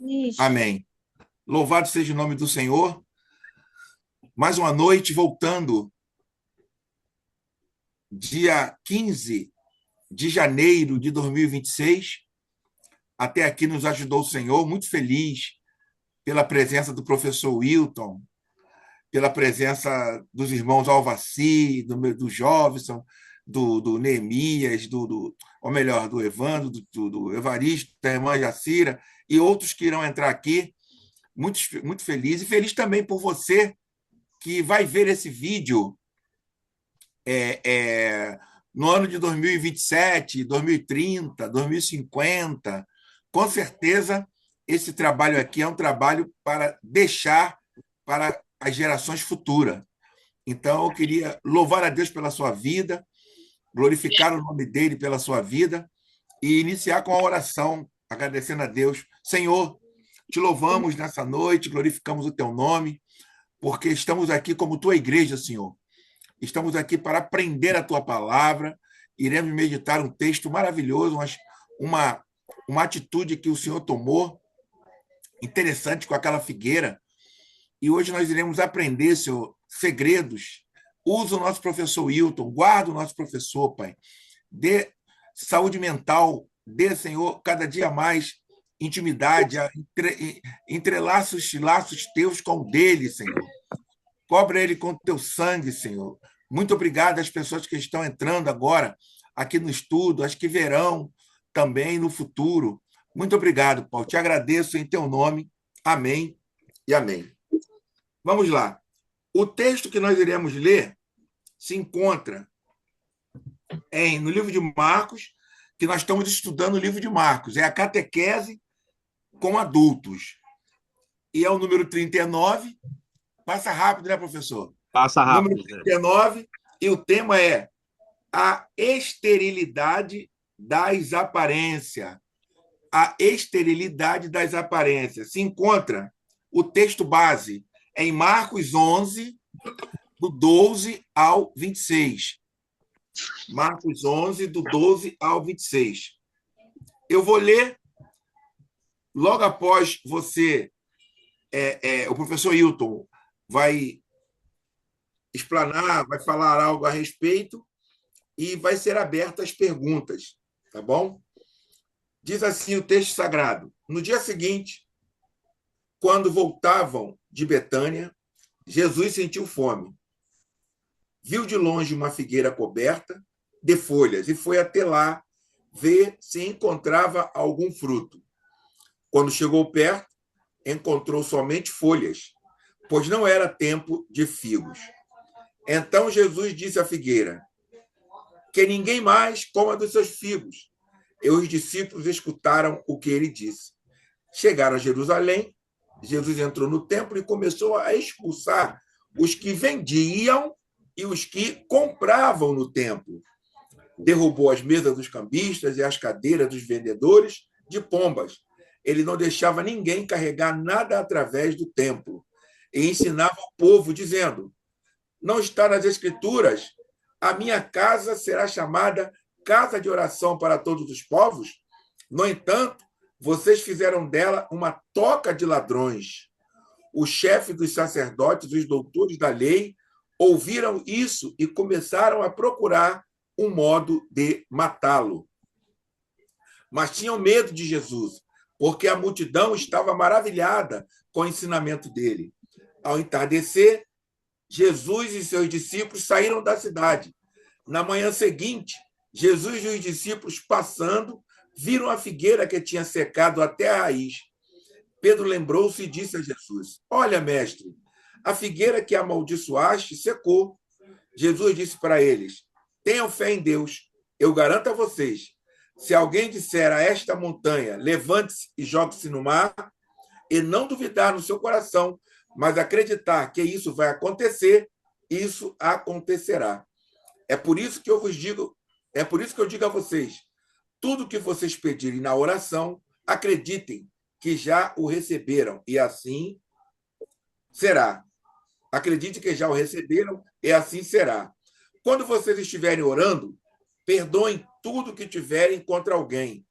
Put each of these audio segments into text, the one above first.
Isso. Amém. Louvado seja o nome do Senhor. Mais uma noite, voltando, dia 15 de janeiro de 2026. Até aqui nos ajudou o Senhor, muito feliz pela presença do professor Wilton, pela presença dos irmãos Alvaci, do Jovison, do Neemias, ou melhor, do Evandro, do Evaristo, da irmã Jacira, e outros que irão entrar aqui. Muito feliz, e feliz também por você que vai ver esse vídeo é, é, no ano de 2027, 2030, 2050. Com certeza, esse trabalho aqui é um trabalho para deixar para as gerações futuras. Então, eu queria louvar a Deus pela sua vida, glorificar o nome dele pela sua vida e iniciar com a oração, agradecendo a Deus. Senhor, te louvamos nessa noite, glorificamos o teu nome, porque estamos aqui como tua igreja, Senhor. Estamos aqui para aprender a tua palavra. Iremos meditar um texto maravilhoso, uma, uma atitude que o Senhor tomou, interessante, com aquela figueira. E hoje nós iremos aprender, Senhor, segredos. Usa o nosso professor Wilton, guarda o nosso professor, Pai. Dê saúde mental, dê, Senhor, cada dia mais intimidade, entrelaça os laços teus com o dele, Senhor. Cobre ele com teu sangue, Senhor. Muito obrigado às pessoas que estão entrando agora aqui no estudo, as que verão também no futuro. Muito obrigado, Paulo. Te agradeço em teu nome. Amém e amém. Vamos lá. O texto que nós iremos ler se encontra no livro de Marcos, que nós estamos estudando o livro de Marcos. É a catequese com adultos. E é o número 39. Passa rápido, né, professor? Passa Número rápido, Zé. 39, e o tema é a esterilidade das aparências. A esterilidade das aparências. Se encontra o texto base em Marcos 11, do 12 ao 26. Marcos 11, do 12 ao 26. Eu vou ler logo após você, o professor Hilton vai explanar, vai falar algo a respeito e vai ser aberta as perguntas, tá bom? Diz assim o texto sagrado: no dia seguinte, quando voltavam de Betânia, Jesus sentiu fome. Viu de longe uma figueira coberta de folhas e foi até lá ver se encontrava algum fruto. Quando chegou perto, encontrou somente folhas, pois não era tempo de figos. Então Jesus disse à figueira: que ninguém mais coma dos seus figos. E os discípulos escutaram o que ele disse. Chegaram a Jerusalém, Jesus entrou no templo e começou a expulsar os que vendiam e os que compravam no templo. Derrubou as mesas dos cambistas e as cadeiras dos vendedores de pombas. Ele não deixava ninguém carregar nada através do templo. E ensinava o povo, dizendo: não está nas Escrituras, a minha casa será chamada casa de oração para todos os povos? No entanto, vocês fizeram dela uma toca de ladrões. O chefe dos sacerdotes, os doutores da lei, ouviram isso e começaram a procurar um modo de matá-lo. Mas tinham medo de Jesus, porque a multidão estava maravilhada com o ensinamento dele. Ao entardecer, Jesus e seus discípulos saíram da cidade. Na manhã seguinte, Jesus e os discípulos, passando, viram a figueira que tinha secado até a raiz. Pedro lembrou-se e disse a Jesus: olha, mestre, a figueira que amaldiçoaste secou. Jesus disse para eles: tenham fé em Deus. Eu garanto a vocês, se alguém disser a esta montanha, levante-se e jogue-se no mar, e não duvidar no seu coração, mas acreditar que isso vai acontecer, isso acontecerá. É por isso que eu vos digo, é por isso que eu digo a vocês: tudo que vocês pedirem na oração, acreditem que já o receberam, e assim será. Acredite que já o receberam, e assim será. Quando vocês estiverem orando, perdoem tudo que tiverem contra alguém,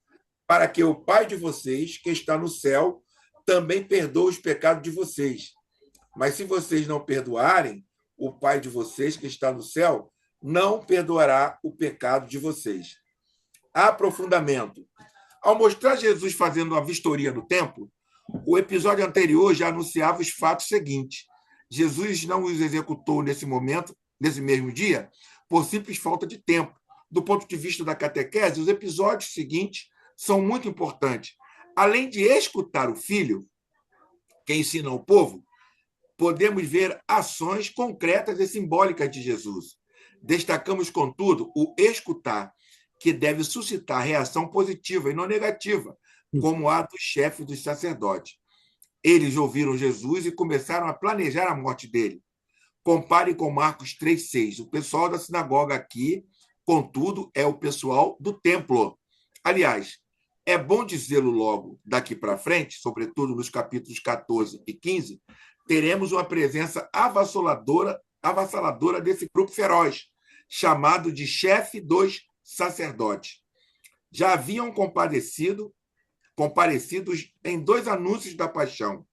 para que o Pai de vocês, que está no céu, também perdoa os pecados de vocês. Mas se vocês não perdoarem, o Pai de vocês, que está no céu, não perdoará o pecado de vocês. Aprofundamento. Ao mostrar Jesus fazendo uma vistoria no templo, o episódio anterior já anunciava os fatos seguintes. Jesus não os executou nesse momento, nesse mesmo dia, por simples falta de tempo. Do ponto de vista da catequese, os episódios seguintes são muito importantes. Além de escutar o filho, que ensina ao povo, podemos ver ações concretas e simbólicas de Jesus. Destacamos, contudo, o escutar, que deve suscitar reação positiva e não negativa, como a do chefe dos sacerdotes. Eles ouviram Jesus e começaram a planejar a morte dele. Compare com Marcos 3,6. O pessoal da sinagoga aqui, contudo, é o pessoal do templo. Aliás, é bom dizê-lo logo daqui para frente, sobretudo nos capítulos 14 e 15, teremos uma presença avassaladora desse grupo feroz, chamado de chefe dos sacerdotes. Já haviam comparecidos em 2 anúncios da paixão,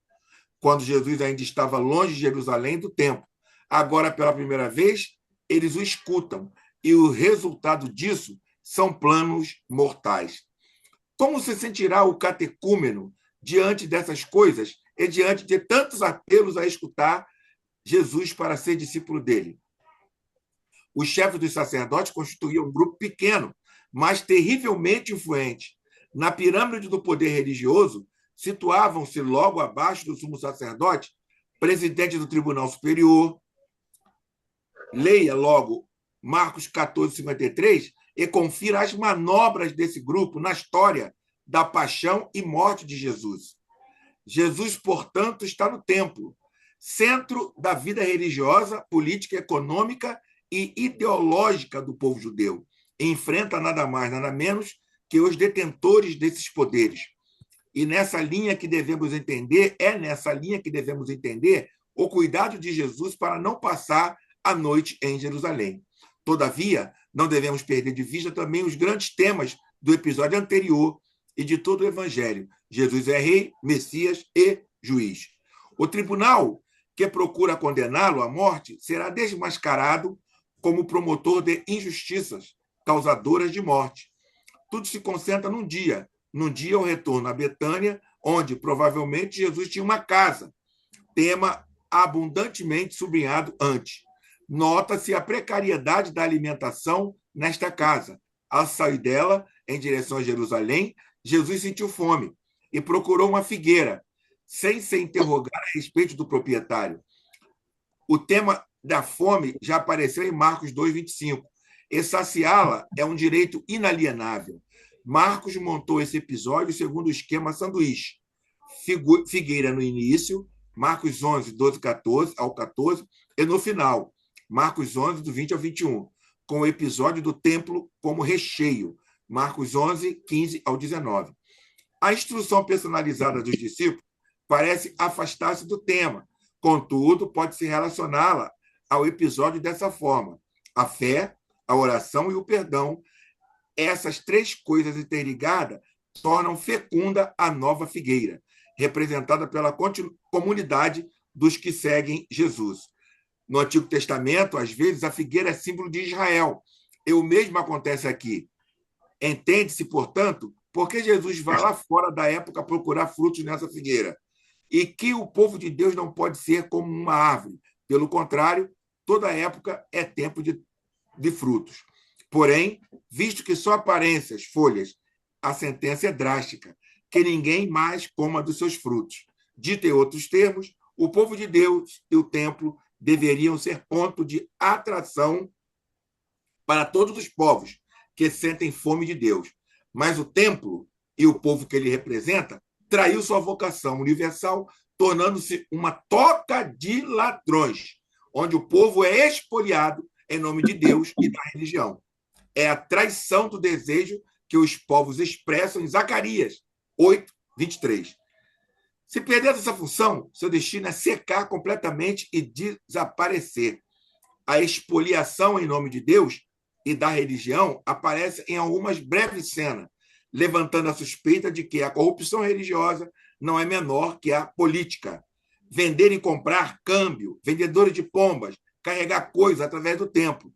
quando Jesus ainda estava longe de Jerusalém do templo. Agora, pela primeira vez, eles o escutam, e o resultado disso são planos mortais. Como se sentirá o catecúmeno diante dessas coisas e diante de tantos apelos a escutar Jesus para ser discípulo dele? Os chefes dos sacerdotes constituíam um grupo pequeno, mas terrivelmente influente. Na pirâmide do poder religioso, situavam-se logo abaixo do sumo sacerdote, presidente do Tribunal Superior. Leia logo Marcos 14:53 e confira as manobras desse grupo na história da paixão e morte de Jesus. Jesus, portanto, está no templo, centro da vida religiosa, política, econômica e ideológica do povo judeu. E enfrenta nada mais, nada menos que os detentores desses poderes. E nessa linha que devemos entender, o cuidado de Jesus para não passar a noite em Jerusalém. Todavia, não devemos perder de vista também os grandes temas do episódio anterior e de todo o Evangelho. Jesus é rei, Messias e juiz. O tribunal que procura condená-lo à morte será desmascarado como promotor de injustiças causadoras de morte. Tudo se concentra num dia o retorno a Betânia, onde provavelmente Jesus tinha uma casa, tema abundantemente sublinhado antes. Nota-se a precariedade da alimentação nesta casa. Ao sair dela, em direção a Jerusalém, Jesus sentiu fome e procurou uma figueira, sem se interrogar a respeito do proprietário. O tema da fome já apareceu em Marcos 2:25. E saciá-la é um direito inalienável. Marcos montou esse episódio segundo o esquema sanduíche. Figueira no início, Marcos 11, 12 ao 14, e no final, Marcos 11, do 20 ao 21, com o episódio do templo como recheio, Marcos 11, 15 ao 19. A instrução personalizada dos discípulos parece afastar-se do tema, contudo, pode-se relacioná-la ao episódio dessa forma: a fé, a oração e o perdão. Essas 3 coisas interligadas tornam fecunda a nova figueira, representada pela comunidade dos que seguem Jesus. No Antigo Testamento, às vezes, a figueira é símbolo de Israel. E o mesmo acontece aqui. Entende-se, portanto, por que Jesus vai lá fora da época procurar frutos nessa figueira? E que o povo de Deus não pode ser como uma árvore. Pelo contrário, toda época é tempo de frutos. Porém, visto que só aparecem as folhas, a sentença é drástica, que ninguém mais coma dos seus frutos. Dito em outros termos, o povo de Deus e o templo deveriam ser ponto de atração para todos os povos que sentem fome de Deus. Mas o templo e o povo que ele representa traiu sua vocação universal, tornando-se uma toca de ladrões, onde o povo é expoliado em nome de Deus e da religião. É a traição do desejo que os povos expressam em Zacarias 8, 23. Se perder essa função, seu destino é secar completamente e desaparecer. A expoliação em nome de Deus e da religião aparece em algumas breves cenas, levantando a suspeita de que a corrupção religiosa não é menor que a política. Vender e comprar câmbio, vendedores de pombas, carregar coisas através do templo.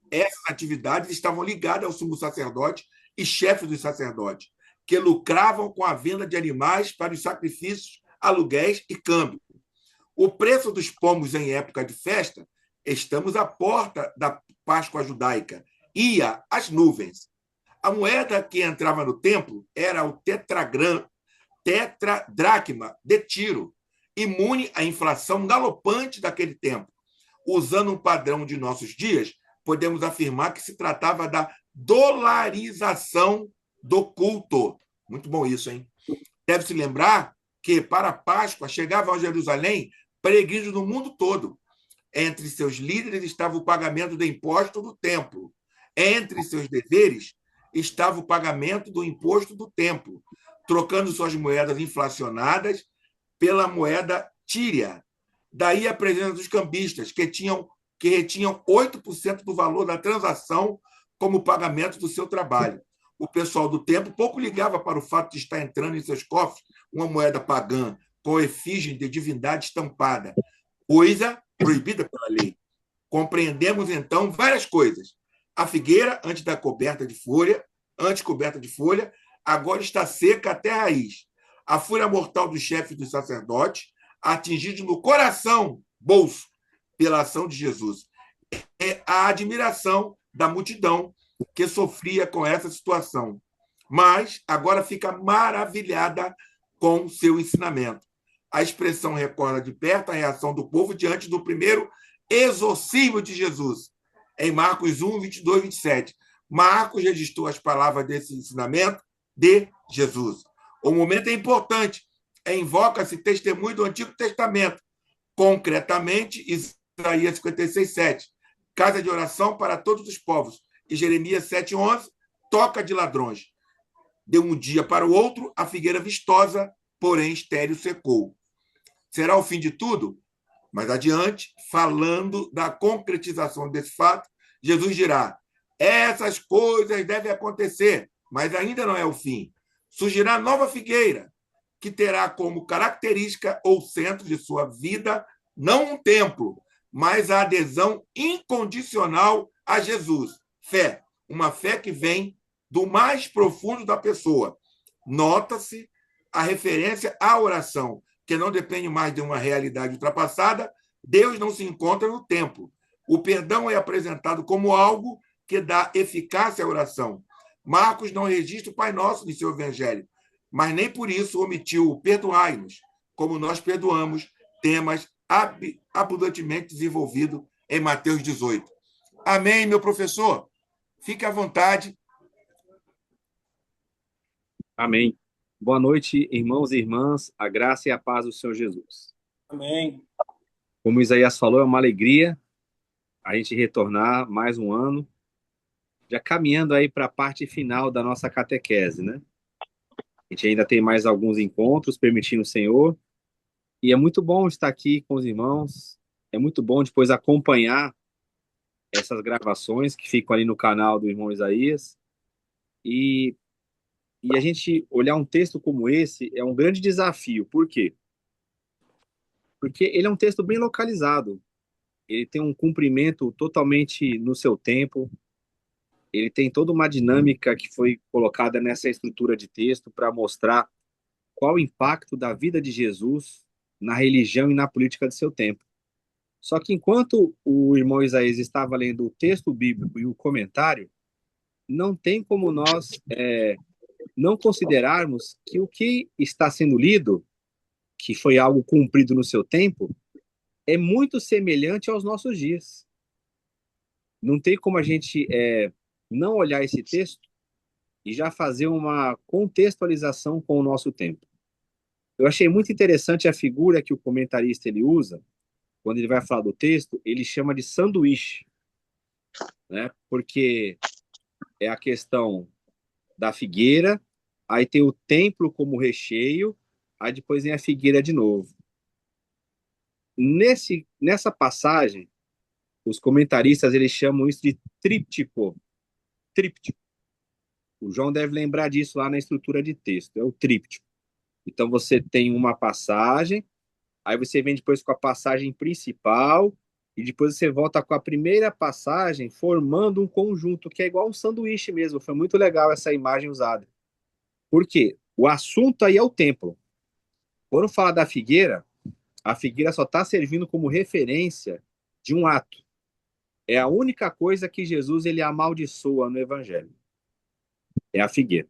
Essas atividades estavam ligadas ao sumo sacerdote e chefe dos sacerdotes, que lucravam com a venda de animais para os sacrifícios, aluguéis e câmbio. O preço dos pombos em época de festa, estamos à porta da Páscoa judaica, ia às nuvens. A moeda que entrava no templo era o tetradracma de Tiro, imune à inflação galopante daquele tempo. Usando um padrão de nossos dias, podemos afirmar que se tratava da dolarização do culto. Muito bom isso, hein? Deve-se lembrar que, para a Páscoa, chegavam a Jerusalém peregrinos do mundo todo. Entre seus líderes estava o pagamento do imposto do templo. Entre seus deveres estava o pagamento do imposto do templo, trocando suas moedas inflacionadas pela moeda tíria. Daí a presença dos cambistas, que retinham 8% do valor da transação como pagamento do seu trabalho. O pessoal do templo pouco ligava para o fato de estar entrando em seus cofres uma moeda pagã com efígie de divindade estampada, coisa proibida pela lei. Compreendemos, então, várias coisas. A figueira, antes coberta de folha, agora está seca até a raiz. A fúria mortal do chefe dos sacerdotes, atingido no coração, bolso, pela ação de Jesus. É a admiração da multidão que sofria com essa situação. Mas agora fica maravilhada com seu ensinamento. A expressão recorda de perto a reação do povo diante do primeiro exorcismo de Jesus, em Marcos 1, 22, 27. Marcos registrou as palavras desse ensinamento de Jesus. O momento é importante. Invoca-se testemunho do Antigo Testamento, concretamente Isaías 56, 7. Casa de oração para todos os povos. E Jeremias 7, 11. Toca de ladrões. De um dia para o outro, a figueira vistosa, porém estéril, secou. Será o fim de tudo? Mais adiante, falando da concretização desse fato, Jesus dirá: essas coisas devem acontecer, mas ainda não é o fim. Surgirá nova figueira, que terá como característica ou centro de sua vida não um templo, mas a adesão incondicional a Jesus. Fé, uma fé que vem do mais profundo da pessoa. Nota-se a referência à oração, que não depende mais de uma realidade ultrapassada. Deus não se encontra no templo. O perdão é apresentado como algo que dá eficácia à oração. Marcos não registra o Pai Nosso de seu evangelho, mas nem por isso omitiu o perdoai-nos, como nós perdoamos, temas abundantemente desenvolvido em Mateus 18. Amém, meu professor? Fique à vontade. Amém. Boa noite, irmãos e irmãs, a graça e a paz do Senhor Jesus. Amém. Como Isaías falou, é uma alegria a gente retornar mais um ano, já caminhando aí para a parte final da nossa catequese, né? A gente ainda tem mais alguns encontros, permitindo o Senhor, e é muito bom estar aqui com os irmãos, é muito bom depois acompanhar essas gravações que ficam ali no canal do irmão Isaías, e, e a gente olhar um texto como esse é um grande desafio. Por quê? Porque ele é um texto bem localizado, ele tem um cumprimento totalmente no seu tempo, ele tem toda uma dinâmica que foi colocada nessa estrutura de texto para mostrar qual o impacto da vida de Jesus na religião e na política de seu tempo. Só que enquanto o irmão Isaías estava lendo o texto bíblico e o comentário, não tem como nós não considerarmos que o que está sendo lido, que foi algo cumprido no seu tempo, é muito semelhante aos nossos dias. Não tem como a gente não olhar esse texto e já fazer uma contextualização com o nosso tempo. Eu achei muito interessante a figura que o comentarista ele usa, quando ele vai falar do texto, ele chama de sanduíche, né? Porque é a questão da figueira, aí tem o templo como recheio, aí depois vem a figueira de novo. Nessa passagem, os comentaristas eles chamam isso de tríptico. Tríptico. O João deve lembrar disso lá na estrutura de texto, é o tríptico. Então você tem uma passagem, aí você vem depois com a passagem principal, e depois você volta com a primeira passagem, formando um conjunto, que é igual um sanduíche mesmo. Foi muito legal essa imagem usada. Por quê? O assunto aí é o templo. Quando fala da figueira, a figueira só está servindo como referência de um ato. É a única coisa que Jesus ele amaldiçoa no Evangelho. É a figueira.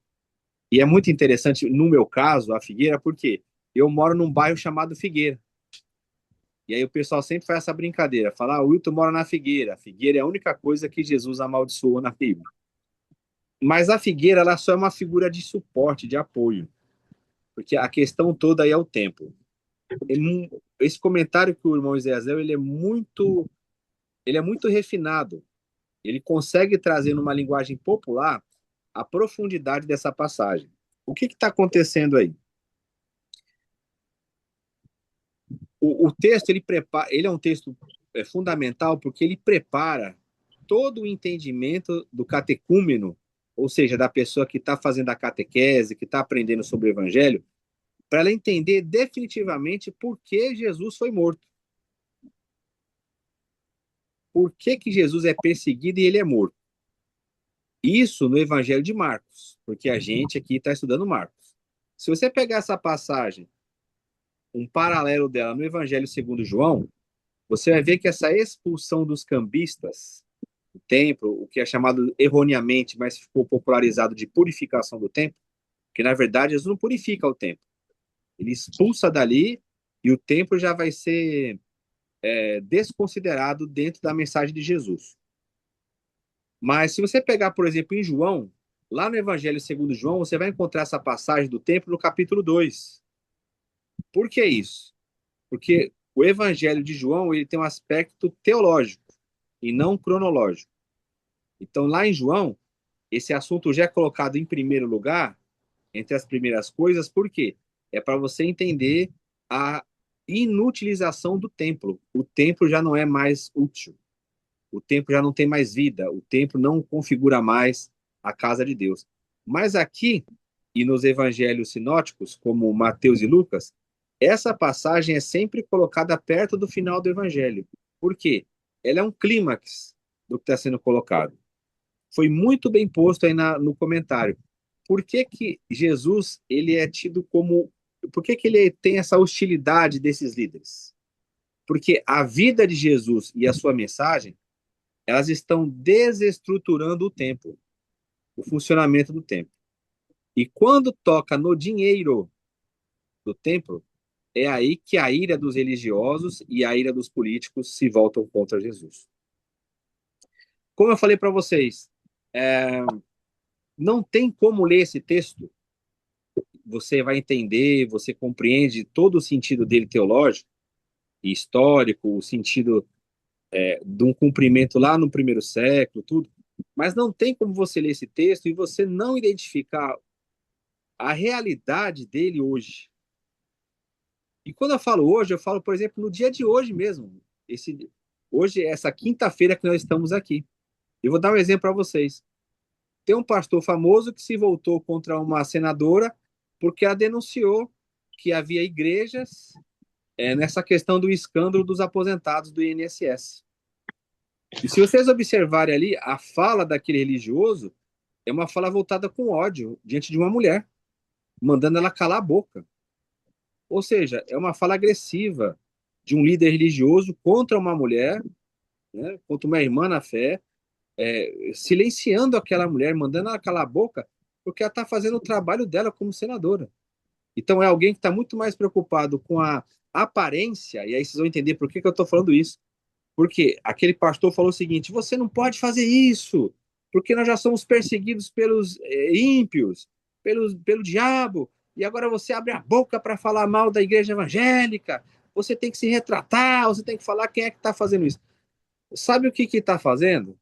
E é muito interessante, no meu caso, a figueira, porque eu moro num bairro chamado Figueira. E aí o pessoal sempre faz essa brincadeira, fala, o Wilton mora na figueira. A figueira é a única coisa que Jesus amaldiçoou na Bíblia. Mas a figueira, ela só é uma figura de suporte, de apoio. Porque a questão toda aí é o templo. Esse comentário que o irmão Isaías ele é muito refinado. Ele consegue trazer numa linguagem popular a profundidade dessa passagem. O que está acontecendo aí? O texto ele é um texto fundamental porque ele prepara todo o entendimento do catecúmeno, ou seja, da pessoa que está fazendo a catequese, que está aprendendo sobre o evangelho, para ela entender definitivamente por que Jesus foi morto. Por que Jesus é perseguido e ele é morto? Isso no Evangelho de Marcos, porque a gente aqui está estudando Marcos. Se você pegar essa passagem, um paralelo dela no Evangelho segundo João, você vai ver que essa expulsão dos cambistas do templo, o que é chamado erroneamente, mas ficou popularizado de purificação do templo, que na verdade Jesus não purifica o templo. Ele expulsa dali e o templo já vai ser desconsiderado dentro da mensagem de Jesus. Mas se você pegar, por exemplo, em João, lá no Evangelho segundo João, você vai encontrar essa passagem do templo no capítulo 2. Por que isso? Porque o Evangelho de João ele tem um aspecto teológico e não cronológico. Então, lá em João, esse assunto já é colocado em primeiro lugar, entre as primeiras coisas, por quê? É para você entender a inutilização do templo. O templo já não é mais útil. O templo já não tem mais vida. O templo não configura mais a casa de Deus. Mas aqui, e nos evangelhos sinóticos, como Mateus e Lucas, essa passagem é sempre colocada perto do final do evangelho. Por quê? Ela é um clímax do que está sendo colocado. Foi muito bem posto aí no comentário. Por que que Jesus ele é tido como... Por que que ele tem essa hostilidade desses líderes? Porque a vida de Jesus e a sua mensagem, elas estão desestruturando o templo, o funcionamento do templo. E quando toca no dinheiro do templo, é aí que a ira dos religiosos e a ira dos políticos se voltam contra Jesus. Como eu falei para vocês, não tem como ler esse texto, você vai entender, você compreende todo o sentido dele teológico e histórico, o sentido de um cumprimento lá no primeiro século, tudo, mas não tem como você ler esse texto e você não identificar a realidade dele hoje. E quando eu falo hoje, eu falo, por exemplo, no dia de hoje mesmo. Hoje, essa quinta-feira que nós estamos aqui. Eu vou dar um exemplo para vocês. Tem um pastor famoso que se voltou contra uma senadora porque ela denunciou que havia igrejas nessa questão do escândalo dos aposentados do INSS. E se vocês observarem ali, a fala daquele religioso é uma fala voltada com ódio diante de uma mulher, mandando ela calar a boca. Ou seja, é uma fala agressiva de um líder religioso contra uma mulher, né, contra uma irmã na fé, silenciando aquela mulher, mandando ela calar a boca, porque ela está fazendo o trabalho dela como senadora. Então é alguém que está muito mais preocupado com a aparência, e aí vocês vão entender por que eu estou falando isso. Porque aquele pastor falou o seguinte: você não pode fazer isso, porque nós já somos perseguidos pelos ímpios, pelo diabo, e agora você abre a boca para falar mal da igreja evangélica, você tem que se retratar, você tem que falar quem é que está fazendo isso. Sabe o que está fazendo?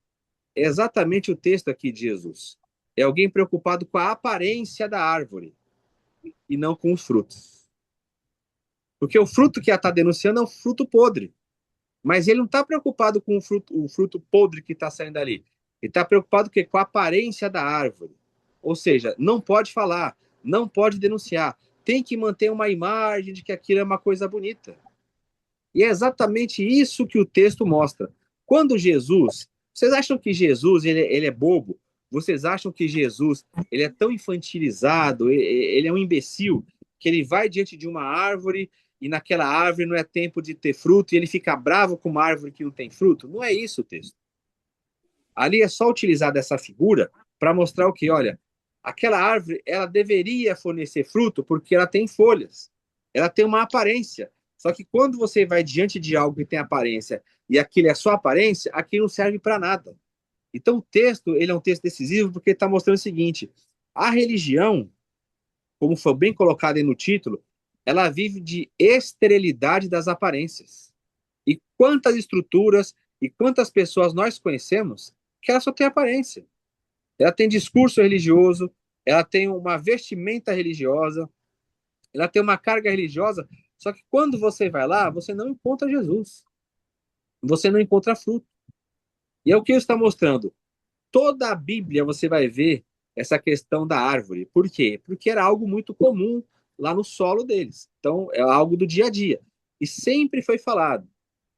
É exatamente o texto aqui de Jesus. É alguém preocupado com a aparência da árvore e não com os frutos. Porque o fruto que ela está denunciando é um fruto podre. Mas ele não está preocupado com o fruto podre que está saindo dali. Ele está preocupado com a aparência da árvore. Ou seja, não pode falar, não pode denunciar, tem que manter uma imagem de que aquilo é uma coisa bonita. E é exatamente isso que o texto mostra. Quando Jesus, vocês acham que Jesus ele é bobo? Vocês acham que Jesus ele é tão infantilizado, ele é um imbecil, que ele vai diante de uma árvore e naquela árvore não é tempo de ter fruto e ele fica bravo com uma árvore que não tem fruto? Não é isso o texto. Ali é só utilizar dessa figura para mostrar o que, olha, aquela árvore ela deveria fornecer fruto porque ela tem folhas, ela tem uma aparência. Só que quando você vai diante de algo que tem aparência e aquilo é só aparência, aquilo não serve para nada. Então o texto ele é um texto decisivo porque está mostrando o seguinte: a religião, como foi bem colocado aí no título, ela vive de esterilidade das aparências. E quantas estruturas e quantas pessoas nós conhecemos que ela só tem aparência. Ela tem discurso religioso, ela tem uma vestimenta religiosa, ela tem uma carga religiosa, só que quando você vai lá, você não encontra Jesus. Você não encontra fruto. E é o que ele está mostrando. Toda a Bíblia você vai ver essa questão da árvore. Por quê? Porque era algo muito comum lá no solo deles. Então, é algo do dia a dia. E sempre foi falado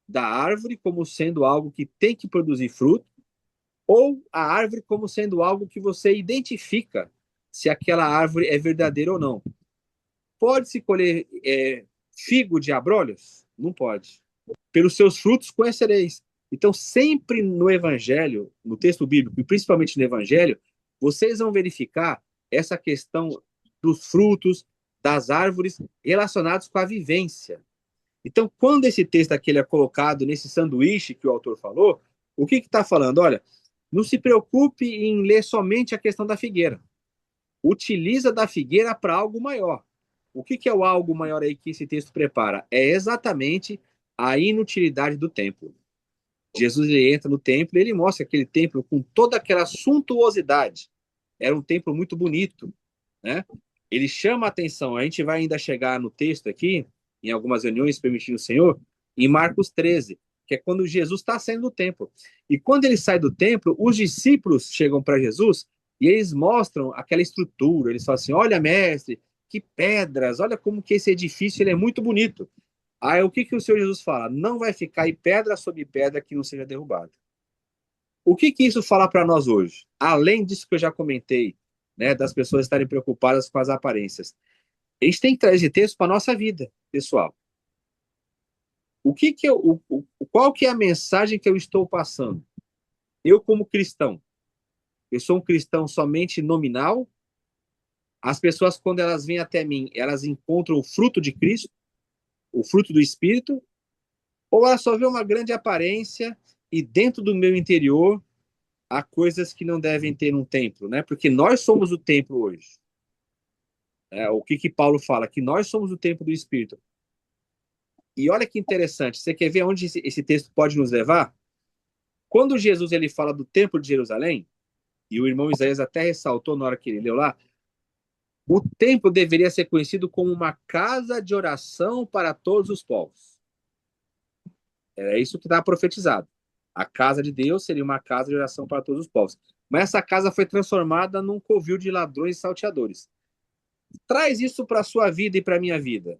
da árvore como sendo algo que tem que produzir fruto, ou a árvore como sendo algo que você identifica se aquela árvore é verdadeira ou não. Pode-se colher figo de abrolhos? Não pode. Pelos seus frutos conhecereis. Então, sempre no Evangelho, no texto bíblico, e principalmente no Evangelho, vocês vão verificar essa questão dos frutos, das árvores, relacionados com a vivência. Então, quando esse texto aqui ele é colocado nesse sanduíche que o autor falou, o que está falando? Olha, não se preocupe em ler somente a questão da figueira. Utiliza da figueira para algo maior. O que é o algo maior aí que esse texto prepara? É exatamente a inutilidade do templo. Jesus ele entra no templo e ele mostra aquele templo com toda aquela suntuosidade. Era um templo muito bonito, né? Ele chama a atenção. A gente vai ainda chegar no texto aqui, em algumas reuniões, permitindo o Senhor, em Marcos 13, que é quando Jesus está saindo do templo. E quando ele sai do templo, os discípulos chegam para Jesus e eles mostram aquela estrutura. Eles falam assim: olha, mestre, que pedras, olha como que esse edifício ele é muito bonito. Aí o que o Senhor Jesus fala? Não vai ficar aí pedra sobre pedra que não seja derrubada. O que isso fala para nós hoje? Além disso que eu já comentei, né, das pessoas estarem preocupadas com as aparências. A gente tem que trazer esse texto para a nossa vida, pessoal. Qual que é a mensagem que eu estou passando? Eu, como cristão, eu sou um cristão somente nominal? As pessoas, quando elas vêm até mim, elas encontram o fruto de Cristo, o fruto do Espírito, ou elas só vê uma grande aparência e dentro do meu interior há coisas que não devem ter num templo, né? Porque nós somos o templo hoje. O que Paulo fala? Que nós somos o templo do Espírito. E olha que interessante, você quer ver onde esse texto pode nos levar? Quando Jesus ele fala do templo de Jerusalém, e o irmão Isaías até ressaltou na hora que ele leu lá, o templo deveria ser conhecido como uma casa de oração para todos os povos. Era isso que estava profetizado. A casa de Deus seria uma casa de oração para todos os povos. Mas essa casa foi transformada num covil de ladrões e salteadores. Traz isso para a sua vida e para a minha vida.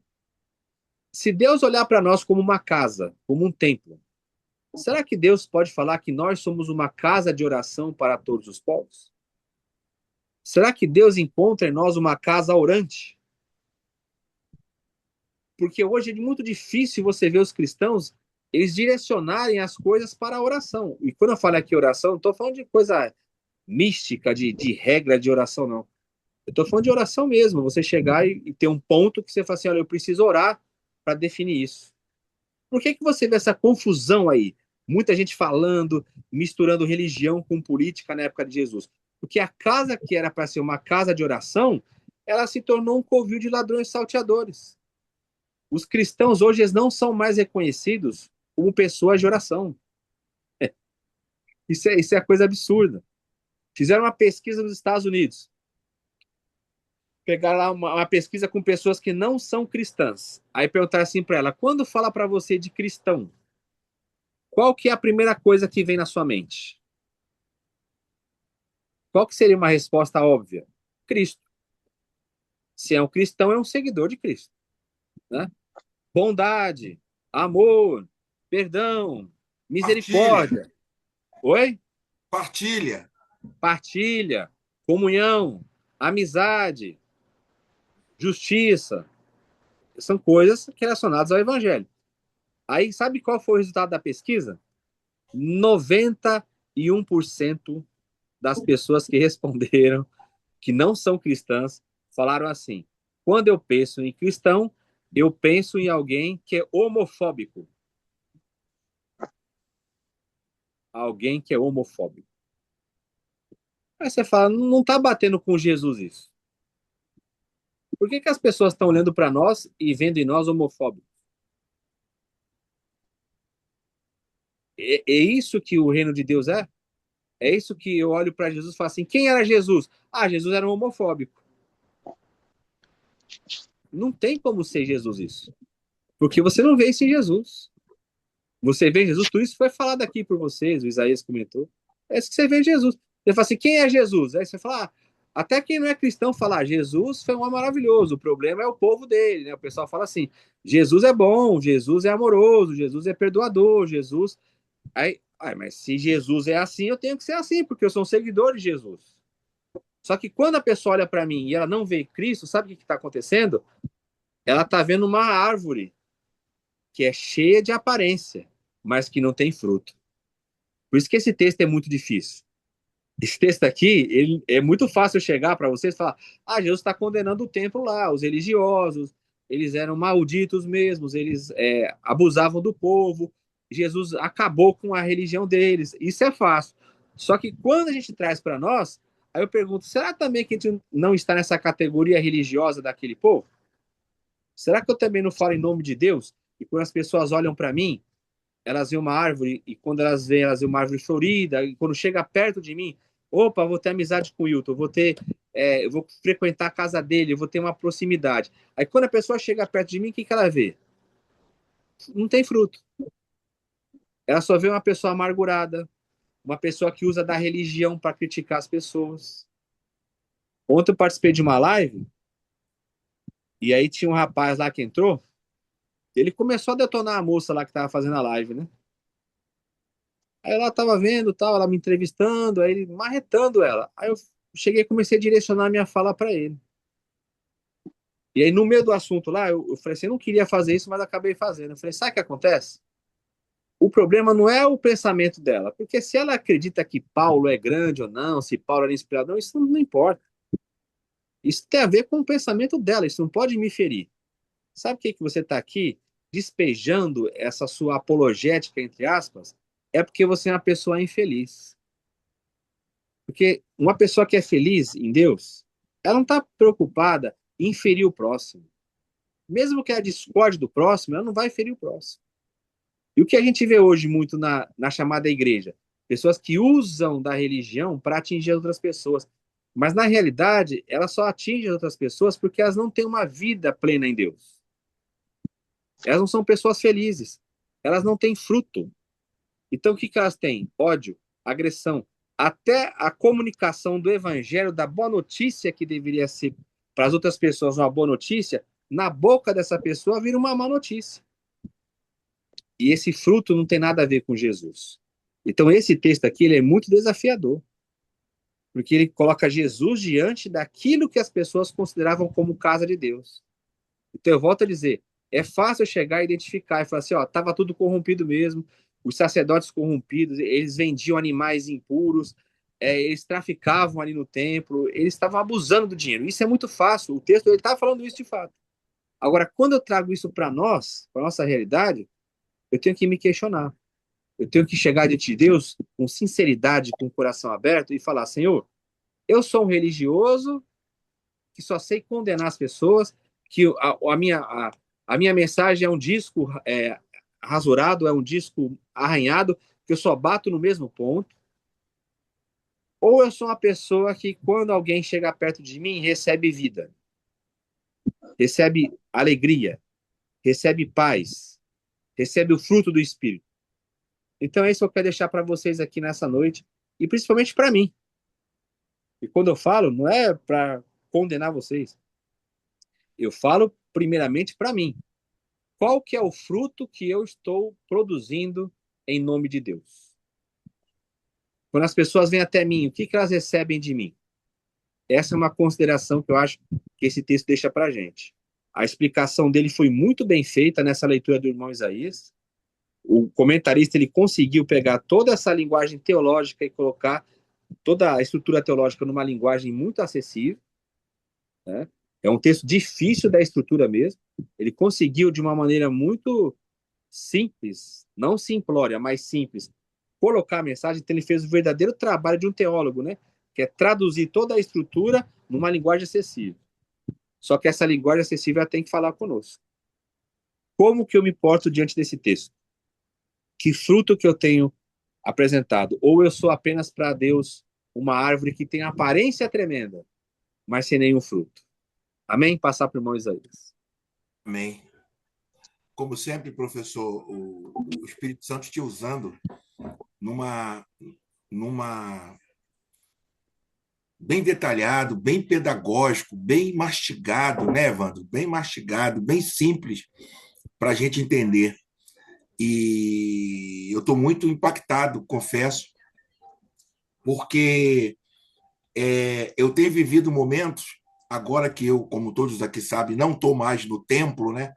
Se Deus olhar para nós como uma casa, como um templo, será que Deus pode falar que nós somos uma casa de oração para todos os povos? Será que Deus encontra em nós uma casa orante? Porque hoje é muito difícil você ver os cristãos eles direcionarem as coisas para a oração. E quando eu falo aqui oração, não estou falando de coisa mística, de regra de oração, não. Eu estou falando de oração mesmo. Você chegar e ter um ponto que você fala assim: olha, eu preciso orar para definir isso. Por que você vê essa confusão aí? Muita gente falando, misturando religião com política na época de Jesus. Porque a casa que era para ser uma casa de oração, ela se tornou um covil de ladrões e salteadores. Os cristãos hoje eles não são mais reconhecidos como pessoas de oração. Isso é coisa absurda. Fizeram uma pesquisa nos Estados Unidos. Pegaram lá uma pesquisa com pessoas que não são cristãs. Aí perguntaram assim para ela: quando fala para você de cristão, qual que é a primeira coisa que vem na sua mente? Qual que seria uma resposta óbvia? Cristo. Se é um cristão, é um seguidor de Cristo, né? Bondade, amor, perdão, Partilha, misericórdia. Oi? partilha. Partilha, comunhão, amizade, justiça. São coisas relacionadas ao evangelho. Aí, sabe qual foi o resultado da pesquisa? 91% das pessoas que responderam que não são cristãs falaram assim: quando eu penso em cristão, eu penso em alguém que é homofóbico. Alguém que é homofóbico. Aí você fala, não está batendo com Jesus isso. Por que, que as pessoas estão olhando para nós e vendo em nós homofóbicos? É isso que o reino de Deus é? É isso que eu olho para Jesus e falo assim: quem era Jesus? Ah, Jesus era um homofóbico. Não tem como ser Jesus isso. Porque você não vê isso em Jesus. Você vê Jesus, tudo isso foi falado aqui por vocês, o Isaías comentou. É isso que você vê em Jesus. Você fala assim: quem é Jesus? Aí você fala, até quem não é cristão fala, Jesus foi um homem maravilhoso, o problema é o povo dele, né? O pessoal fala assim: Jesus é bom, Jesus é amoroso, Jesus é perdoador, Jesus. Mas se Jesus é assim, eu tenho que ser assim, porque eu sou um seguidor de Jesus. Só que quando a pessoa olha para mim e ela não vê Cristo, sabe o que está acontecendo? Ela está vendo uma árvore que é cheia de aparência, mas que não tem fruto. Por isso que esse texto é muito difícil. Esse texto aqui, ele é muito fácil chegar para vocês e falar: ah, Jesus está condenando o templo lá, os religiosos, eles eram malditos mesmos, eles abusavam do povo, Jesus acabou com a religião deles. Isso é fácil. Só que quando a gente traz para nós, aí eu pergunto: será também que a gente não está nessa categoria religiosa daquele povo? Será que eu também não falo em nome de Deus? E quando as pessoas olham para mim, elas veem uma árvore, e quando elas veem uma árvore florida, e quando chega perto de mim, opa, vou ter amizade com o Hilton, eu vou frequentar a casa dele, eu vou ter uma proximidade. Aí quando a pessoa chega perto de mim, o que, que ela vê? Não tem fruto. Ela só vê uma pessoa amargurada, uma pessoa que usa da religião para criticar as pessoas. Ontem eu participei de uma live, e aí tinha um rapaz lá que entrou, ele começou a detonar a moça lá que estava fazendo a live, né? Aí ela tava vendo, tal, ela me entrevistando, aí ele marretando ela. Aí eu cheguei e comecei a direcionar a minha fala para ele. E aí no meio do assunto lá, eu falei assim, eu não queria fazer isso, mas acabei fazendo. Eu falei, sabe o que acontece? O problema não é o pensamento dela, porque se ela acredita que Paulo é grande ou não, se Paulo era inspirador, não, isso não importa. Isso tem a ver com o pensamento dela, isso não pode me ferir. Sabe o que que você está aqui despejando essa sua apologética, entre aspas? É porque você é uma pessoa infeliz. Porque uma pessoa que é feliz em Deus, ela não está preocupada em ferir o próximo. Mesmo que ela discorde do próximo, ela não vai ferir o próximo. E o que a gente vê hoje muito na chamada igreja? Pessoas que usam da religião para atingir outras pessoas. Mas na realidade, elas só atingem outras pessoas porque elas não têm uma vida plena em Deus. Elas não são pessoas felizes. Elas não têm fruto. Então, o que que elas têm? Ódio, agressão. Até a comunicação do evangelho, da boa notícia que deveria ser para as outras pessoas uma boa notícia, na boca dessa pessoa vira uma má notícia. E esse fruto não tem nada a ver com Jesus. Então, esse texto aqui ele é muito desafiador, porque ele coloca Jesus diante daquilo que as pessoas consideravam como casa de Deus. Então, eu volto a dizer, é fácil chegar e identificar e falar assim, ó, estava tudo corrompido mesmo, os sacerdotes corrompidos, eles vendiam animais impuros, eles traficavam ali no templo, eles estavam abusando do dinheiro. Isso é muito fácil, o texto ele está falando isso de fato. Agora, quando eu trago isso para nós, para nossa realidade, eu tenho que me questionar. Eu tenho que chegar diante de Deus com sinceridade, com o coração aberto e falar, Senhor, eu sou um religioso que só sei condenar as pessoas, que a minha mensagem é um disco rasurado, é um disco arranhado, que eu só bato no mesmo ponto, ou eu sou uma pessoa que, quando alguém chega perto de mim, recebe vida, recebe alegria, recebe paz, recebe o fruto do Espírito. Então, é isso que eu quero deixar para vocês aqui nessa noite, e principalmente para mim. E quando eu falo, não é para condenar vocês. Eu falo primeiramente para mim. Qual que é o fruto que eu estou produzindo em nome de Deus? Quando as pessoas vêm até mim, o que que elas recebem de mim? Essa é uma consideração que eu acho que esse texto deixa para a gente. A explicação dele foi muito bem feita nessa leitura do irmão Isaías. O comentarista ele conseguiu pegar toda essa linguagem teológica e colocar toda a estrutura teológica numa linguagem muito acessível, né? É um texto difícil da estrutura mesmo. Ele conseguiu, de uma maneira muito simples, não simplória, mas simples, colocar a mensagem. Então, ele fez o verdadeiro trabalho de um teólogo, né? Que é traduzir toda a estrutura numa linguagem acessível. Só que essa linguagem acessível ela tem que falar conosco. Como que eu me porto diante desse texto? Que fruto que eu tenho apresentado? Ou eu sou apenas para Deus uma árvore que tem aparência tremenda, mas sem nenhum fruto? Amém? Passar para o irmão Isaías. Amém. Como sempre, professor, o Espírito Santo te usando numa, numa bem detalhado, bem pedagógico, bem mastigado, né, Evandro? Bem mastigado, bem simples para a gente entender. E eu estou muito impactado, confesso, porque eu tenho vivido momentos, agora que eu, como todos aqui sabem, não estou mais no templo, né?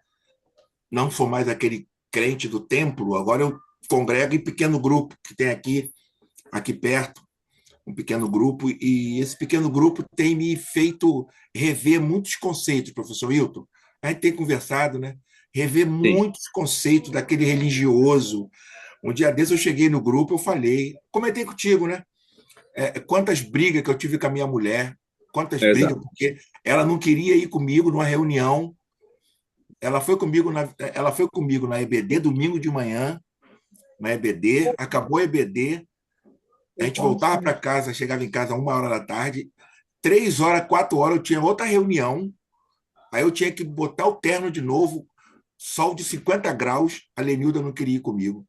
Não sou mais aquele crente do templo, agora eu congrego em pequeno grupo que tem aqui perto, um pequeno grupo, e esse pequeno grupo tem me feito rever muitos conceitos, professor Hilton. A gente tem conversado, né? Rever Sim, muitos conceitos daquele religioso. Um dia desse eu cheguei no grupo, eu falei, comentei contigo, né? Quantas brigas que eu tive com a minha mulher, quantas brigas, exato. porque ela não queria ir comigo numa reunião. Ela foi comigo na EBD domingo de manhã, na EBD, acabou a EBD, a gente voltava para casa, chegava em casa 1 hora da tarde, 3 horas, 4 horas eu tinha outra reunião, aí eu tinha que botar o terno de novo, sol de 50 graus, a Lenilda não queria ir comigo.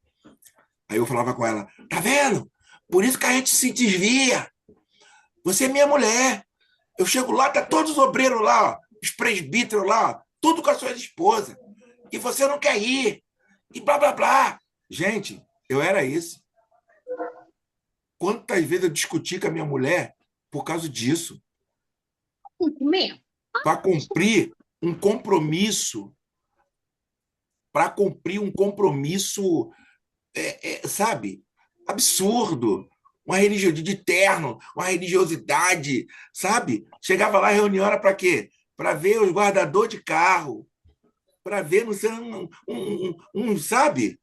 Aí eu falava com ela, tá vendo? Por isso que a gente se desvia. Você é minha mulher. Eu chego lá, tá todos os obreiros lá, os presbíteros lá, tudo com as suas esposas. E você não quer ir. E blá, blá, blá. Gente, eu era isso. Quantas vezes eu discuti com a minha mulher por causa disso? Para cumprir um compromisso, para cumprir um compromisso, sabe, absurdo. Uma religiosidade de terno, uma religiosidade, sabe? Chegava lá, a reunião era para quê? Para ver os guardadores de carro, para ver, não sei, sabe?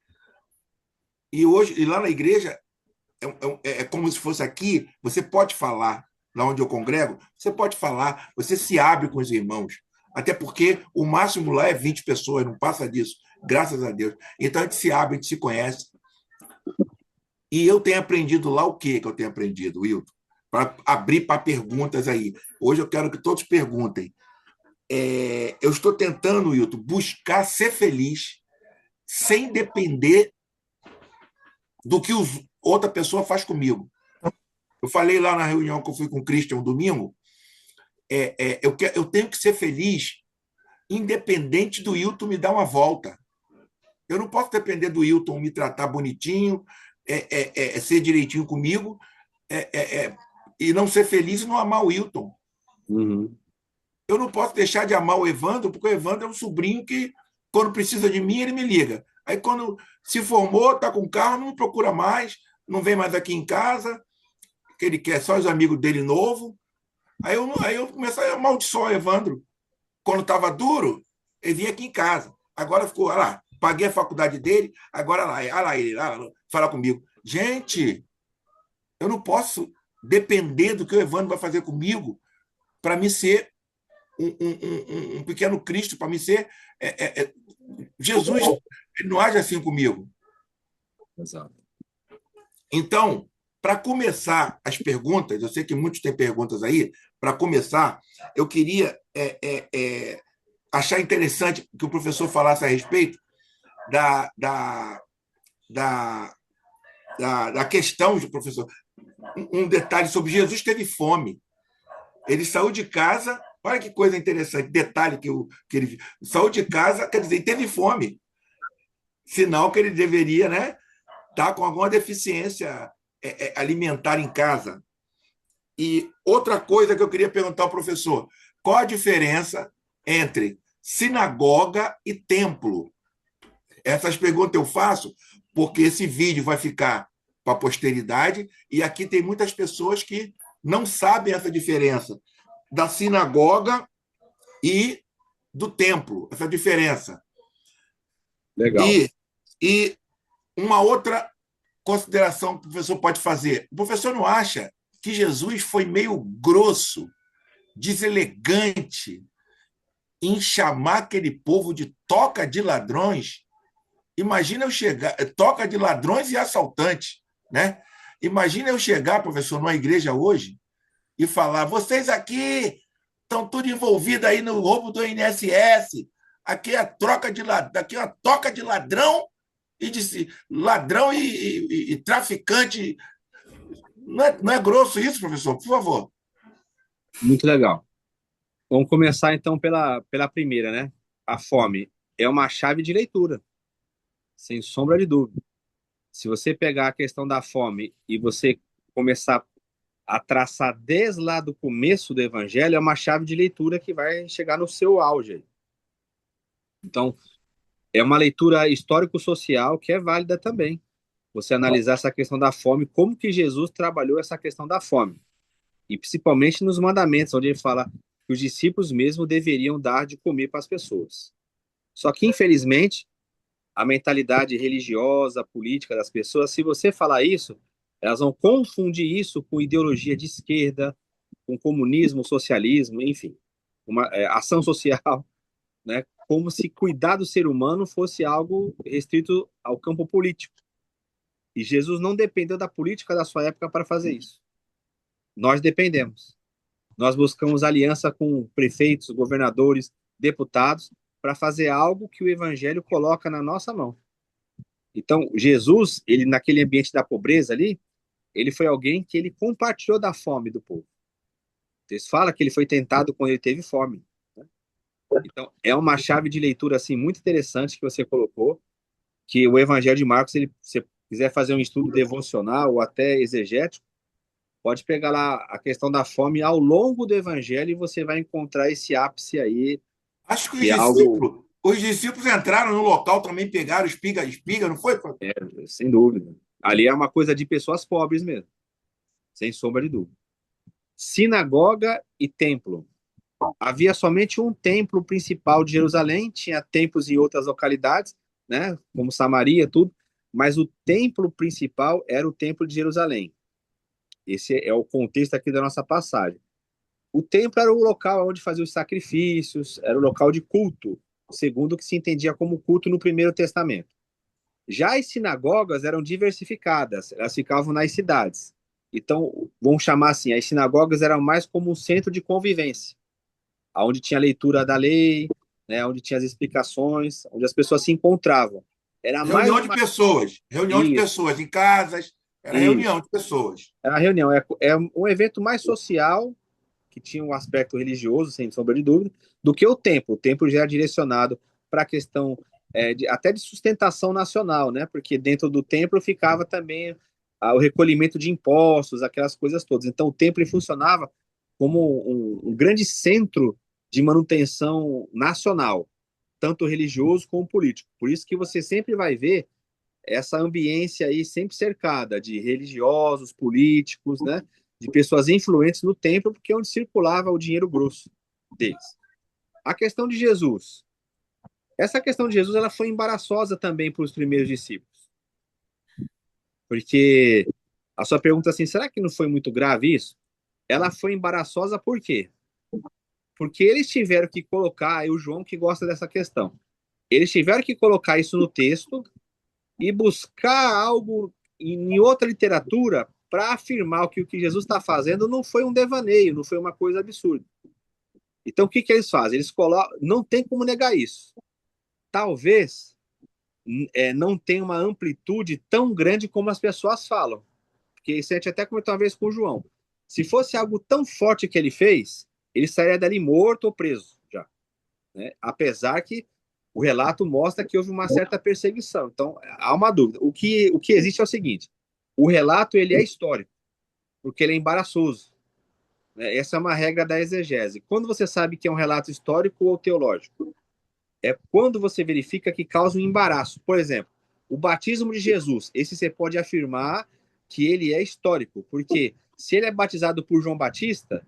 E hoje, e lá na igreja, é como se fosse aqui, você pode falar, lá onde eu congrego, você pode falar, você se abre com os irmãos. Até porque o máximo lá é 20 pessoas, não passa disso, graças a Deus. Então a gente se abre, a gente se conhece. E eu tenho aprendido lá o que eu tenho aprendido, Wilton? Para abrir para perguntas aí. Hoje eu quero que todos perguntem. Eu estou tentando, Wilton, buscar ser feliz sem depender do que outra pessoa faz comigo. Eu falei lá na reunião que eu fui com o Christian um domingo, eu tenho que ser feliz independente do Hilton me dar uma volta. Eu não posso depender do Hilton me tratar bonitinho, ser direitinho comigo, e não ser feliz e não amar o Hilton. Uhum. Eu não posso deixar de amar o Evandro, porque o Evandro é um sobrinho que, quando precisa de mim, ele me liga. Aí, quando se formou, está com carro, não me procura mais, não vem mais aqui em casa, que ele quer só os amigos dele novo. Aí eu começo a amaldiçoar o Evandro. Quando estava duro, ele vinha aqui em casa. Agora ficou, olha lá, paguei a faculdade dele, agora lá, olha lá ele, lá, fala comigo. Gente, eu não posso depender do que o Evandro vai fazer comigo para me ser um pequeno Cristo, para me ser. Jesus ele não age assim comigo. Exato. Então, para começar as perguntas, eu sei que muitos têm perguntas aí, para começar, eu queria achar interessante que o professor falasse a respeito da, da, da, da questão, professor. Um detalhe sobre Jesus teve fome. Ele saiu de casa Olha que coisa interessante, detalhe que ele saiu de casa, quer dizer, teve fome, sinal que ele deveria, né, estar com alguma deficiência alimentar em casa. E outra coisa que eu queria perguntar ao professor: qual a diferença entre sinagoga e templo? Essas perguntas eu faço porque esse vídeo vai ficar para a posteridade e aqui tem muitas pessoas que não sabem essa diferença da sinagoga e do templo, essa diferença. Legal. E uma outra consideração que o professor pode fazer: o professor não acha que Jesus foi meio grosso, deselegante em chamar aquele povo de toca de ladrões? Imagina eu chegar, toca de ladrões e assaltantes, né? Imagina eu chegar, professor, numa igreja hoje e falar: vocês aqui estão tudo envolvidos aí no roubo do INSS, aqui é a troca de aqui é uma toca de ladrão e de ladrão e traficante. Não é grosso isso, professor? Por favor. Muito legal. Vamos começar então pela primeira, né? A fome é uma chave de leitura, sem sombra de dúvida. Se você pegar a questão da fome e você começar a traçar desde lá do começo do evangelho, é uma chave de leitura que vai chegar no seu auge. Então, é uma leitura histórico-social que é válida também. Você analisar essa questão da fome, como que Jesus trabalhou essa questão da fome. E principalmente nos mandamentos, onde ele fala que os discípulos mesmo deveriam dar de comer para as pessoas. Só que, infelizmente, a mentalidade religiosa, política das pessoas, se você falar isso, elas vão confundir isso com ideologia de esquerda, com comunismo, socialismo, enfim, uma ação social, né? Como se cuidar do ser humano fosse algo restrito ao campo político. E Jesus não dependeu da política da sua época para fazer isso. Nós dependemos. Nós buscamos aliança com prefeitos, governadores, deputados, para fazer algo que o evangelho coloca na nossa mão. Então, Jesus, ele naquele ambiente da pobreza ali, ele foi alguém que ele compartilhou da fome do povo. Eles falam que ele foi tentado quando ele teve fome. Né? Então, é uma chave de leitura assim muito interessante que você colocou, que o Evangelho de Marcos, ele, se você quiser fazer um estudo devocional ou até exegético, pode pegar lá a questão da fome ao longo do Evangelho e você vai encontrar esse ápice aí, Acho que que é algo, os discípulos entraram no local também, pegaram espiga, não foi? sem dúvida. Ali é uma coisa de pessoas pobres mesmo, sem sombra de dúvida. Sinagoga e templo. Havia somente um templo principal de Jerusalém, tinha templos em outras localidades, né, como Samaria, tudo, mas o templo principal era o templo de Jerusalém. Esse é o contexto aqui da nossa passagem. O templo era o local onde fazia os sacrifícios, era o local de culto, segundo o que se entendia como culto no Primeiro Testamento. Já as sinagogas eram diversificadas, elas ficavam nas cidades. Então, vamos chamar assim, as sinagogas eram mais como um centro de convivência, onde tinha a leitura da lei, né, onde tinha as explicações, onde as pessoas se encontravam. Era mais uma... Reunião de Isso, pessoas em casas, era reunião isso. de pessoas. Era a reunião. É um evento mais social, que tinha um aspecto religioso, sem sombra de dúvida, do que o templo. O templo já era direcionado para a questão até de sustentação nacional, né? Porque dentro do templo ficava também o recolhimento de impostos, aquelas coisas todas. Então, o templo funcionava como um grande centro de manutenção nacional, tanto religioso como político. Por isso que você sempre vai ver essa ambiência aí sempre cercada de religiosos, políticos, né? De pessoas influentes no templo, porque é onde circulava o dinheiro grosso deles. A questão de Jesus. Essa questão de Jesus ela foi embaraçosa também para os primeiros discípulos. Porque a sua pergunta assim, será que não foi muito grave isso? Ela foi embaraçosa por quê? Porque eles tiveram que colocar, e o João que gosta dessa questão, eles tiveram que colocar isso no texto e buscar algo em outra literatura para afirmar que o que Jesus está fazendo não foi um devaneio, não foi uma coisa absurda. Então, o que, que eles fazem? Eles colocam, não tem como negar isso. Talvez não tenha uma amplitude tão grande como as pessoas falam. Porque isso a gente até comentou uma vez com o João. Se fosse algo tão forte que ele fez, ele sairia dali morto ou preso já, né? Apesar que o relato mostra que houve uma certa perseguição. Então, há uma dúvida. O que existe é o seguinte: o relato ele é histórico, porque ele é embaraçoso, né? Essa é uma regra da exegese. Quando você sabe que é um relato histórico ou teológico, é quando você verifica que causa um embaraço. Por exemplo, o batismo de Jesus, esse você pode afirmar que ele é histórico, porque se ele é batizado por João Batista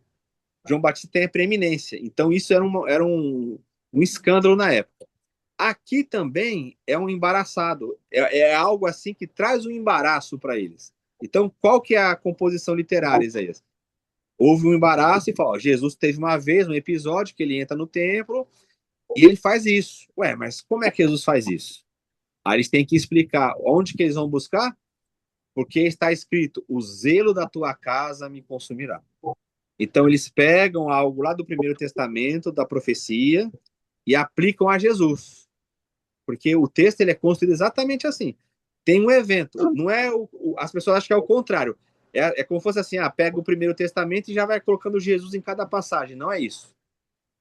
tem a preeminência. Então, isso era um escândalo na época. Aqui também é um embaraçado, é algo assim que traz um embaraço para eles. Então, qual que é a composição literária, Isaías? Houve um embaraço e fala, ó, Jesus teve uma vez um episódio que ele entra no templo e ele faz isso. Ué, mas como é que Jesus faz isso? Aí eles têm que explicar onde que eles vão buscar, porque está escrito, o zelo da tua casa me consumirá. Então eles pegam algo lá do Primeiro Testamento, da profecia, e aplicam a Jesus. Porque o texto ele é construído exatamente assim. Tem um evento, não é as pessoas acham que é o contrário. É como se fosse assim, pega o Primeiro Testamento e já vai colocando Jesus em cada passagem. Não é isso.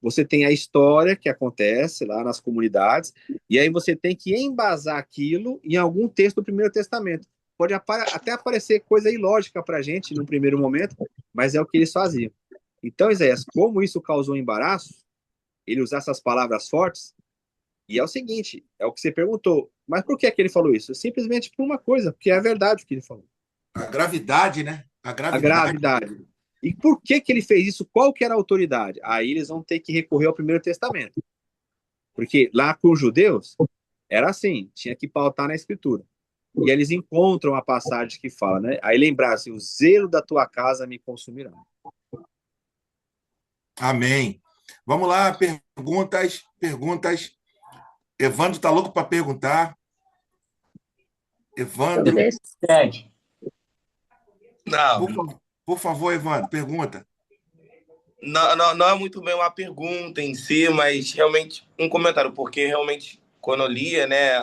Você tem a história que acontece lá nas comunidades, e aí você tem que embasar aquilo em algum texto do Primeiro Testamento. Pode até aparecer coisa ilógica para a gente no primeiro momento, mas é o que eles faziam. Então, Isaías, como isso causou embaraço, ele usar essas palavras fortes, e é o seguinte, é o que você perguntou, mas por que ele falou isso? Simplesmente por uma coisa, porque é a verdade o que ele falou. A gravidade, né? A A gravidade. gravidade. E por que ele fez isso? Qual que era a autoridade? Aí eles vão ter que recorrer ao Primeiro Testamento. Porque lá com os judeus, era assim, tinha que pautar na escritura. E eles encontram a passagem que fala, né? Aí lembrar assim, o zelo da tua casa me consumirá. Amém. Vamos lá, perguntas, perguntas. Evandro está louco para perguntar. Evandro, Interessante. Não, por favor, Evandro, pergunta. não é muito bem uma pergunta em si, mas realmente um comentário, porque realmente quando eu lia, né,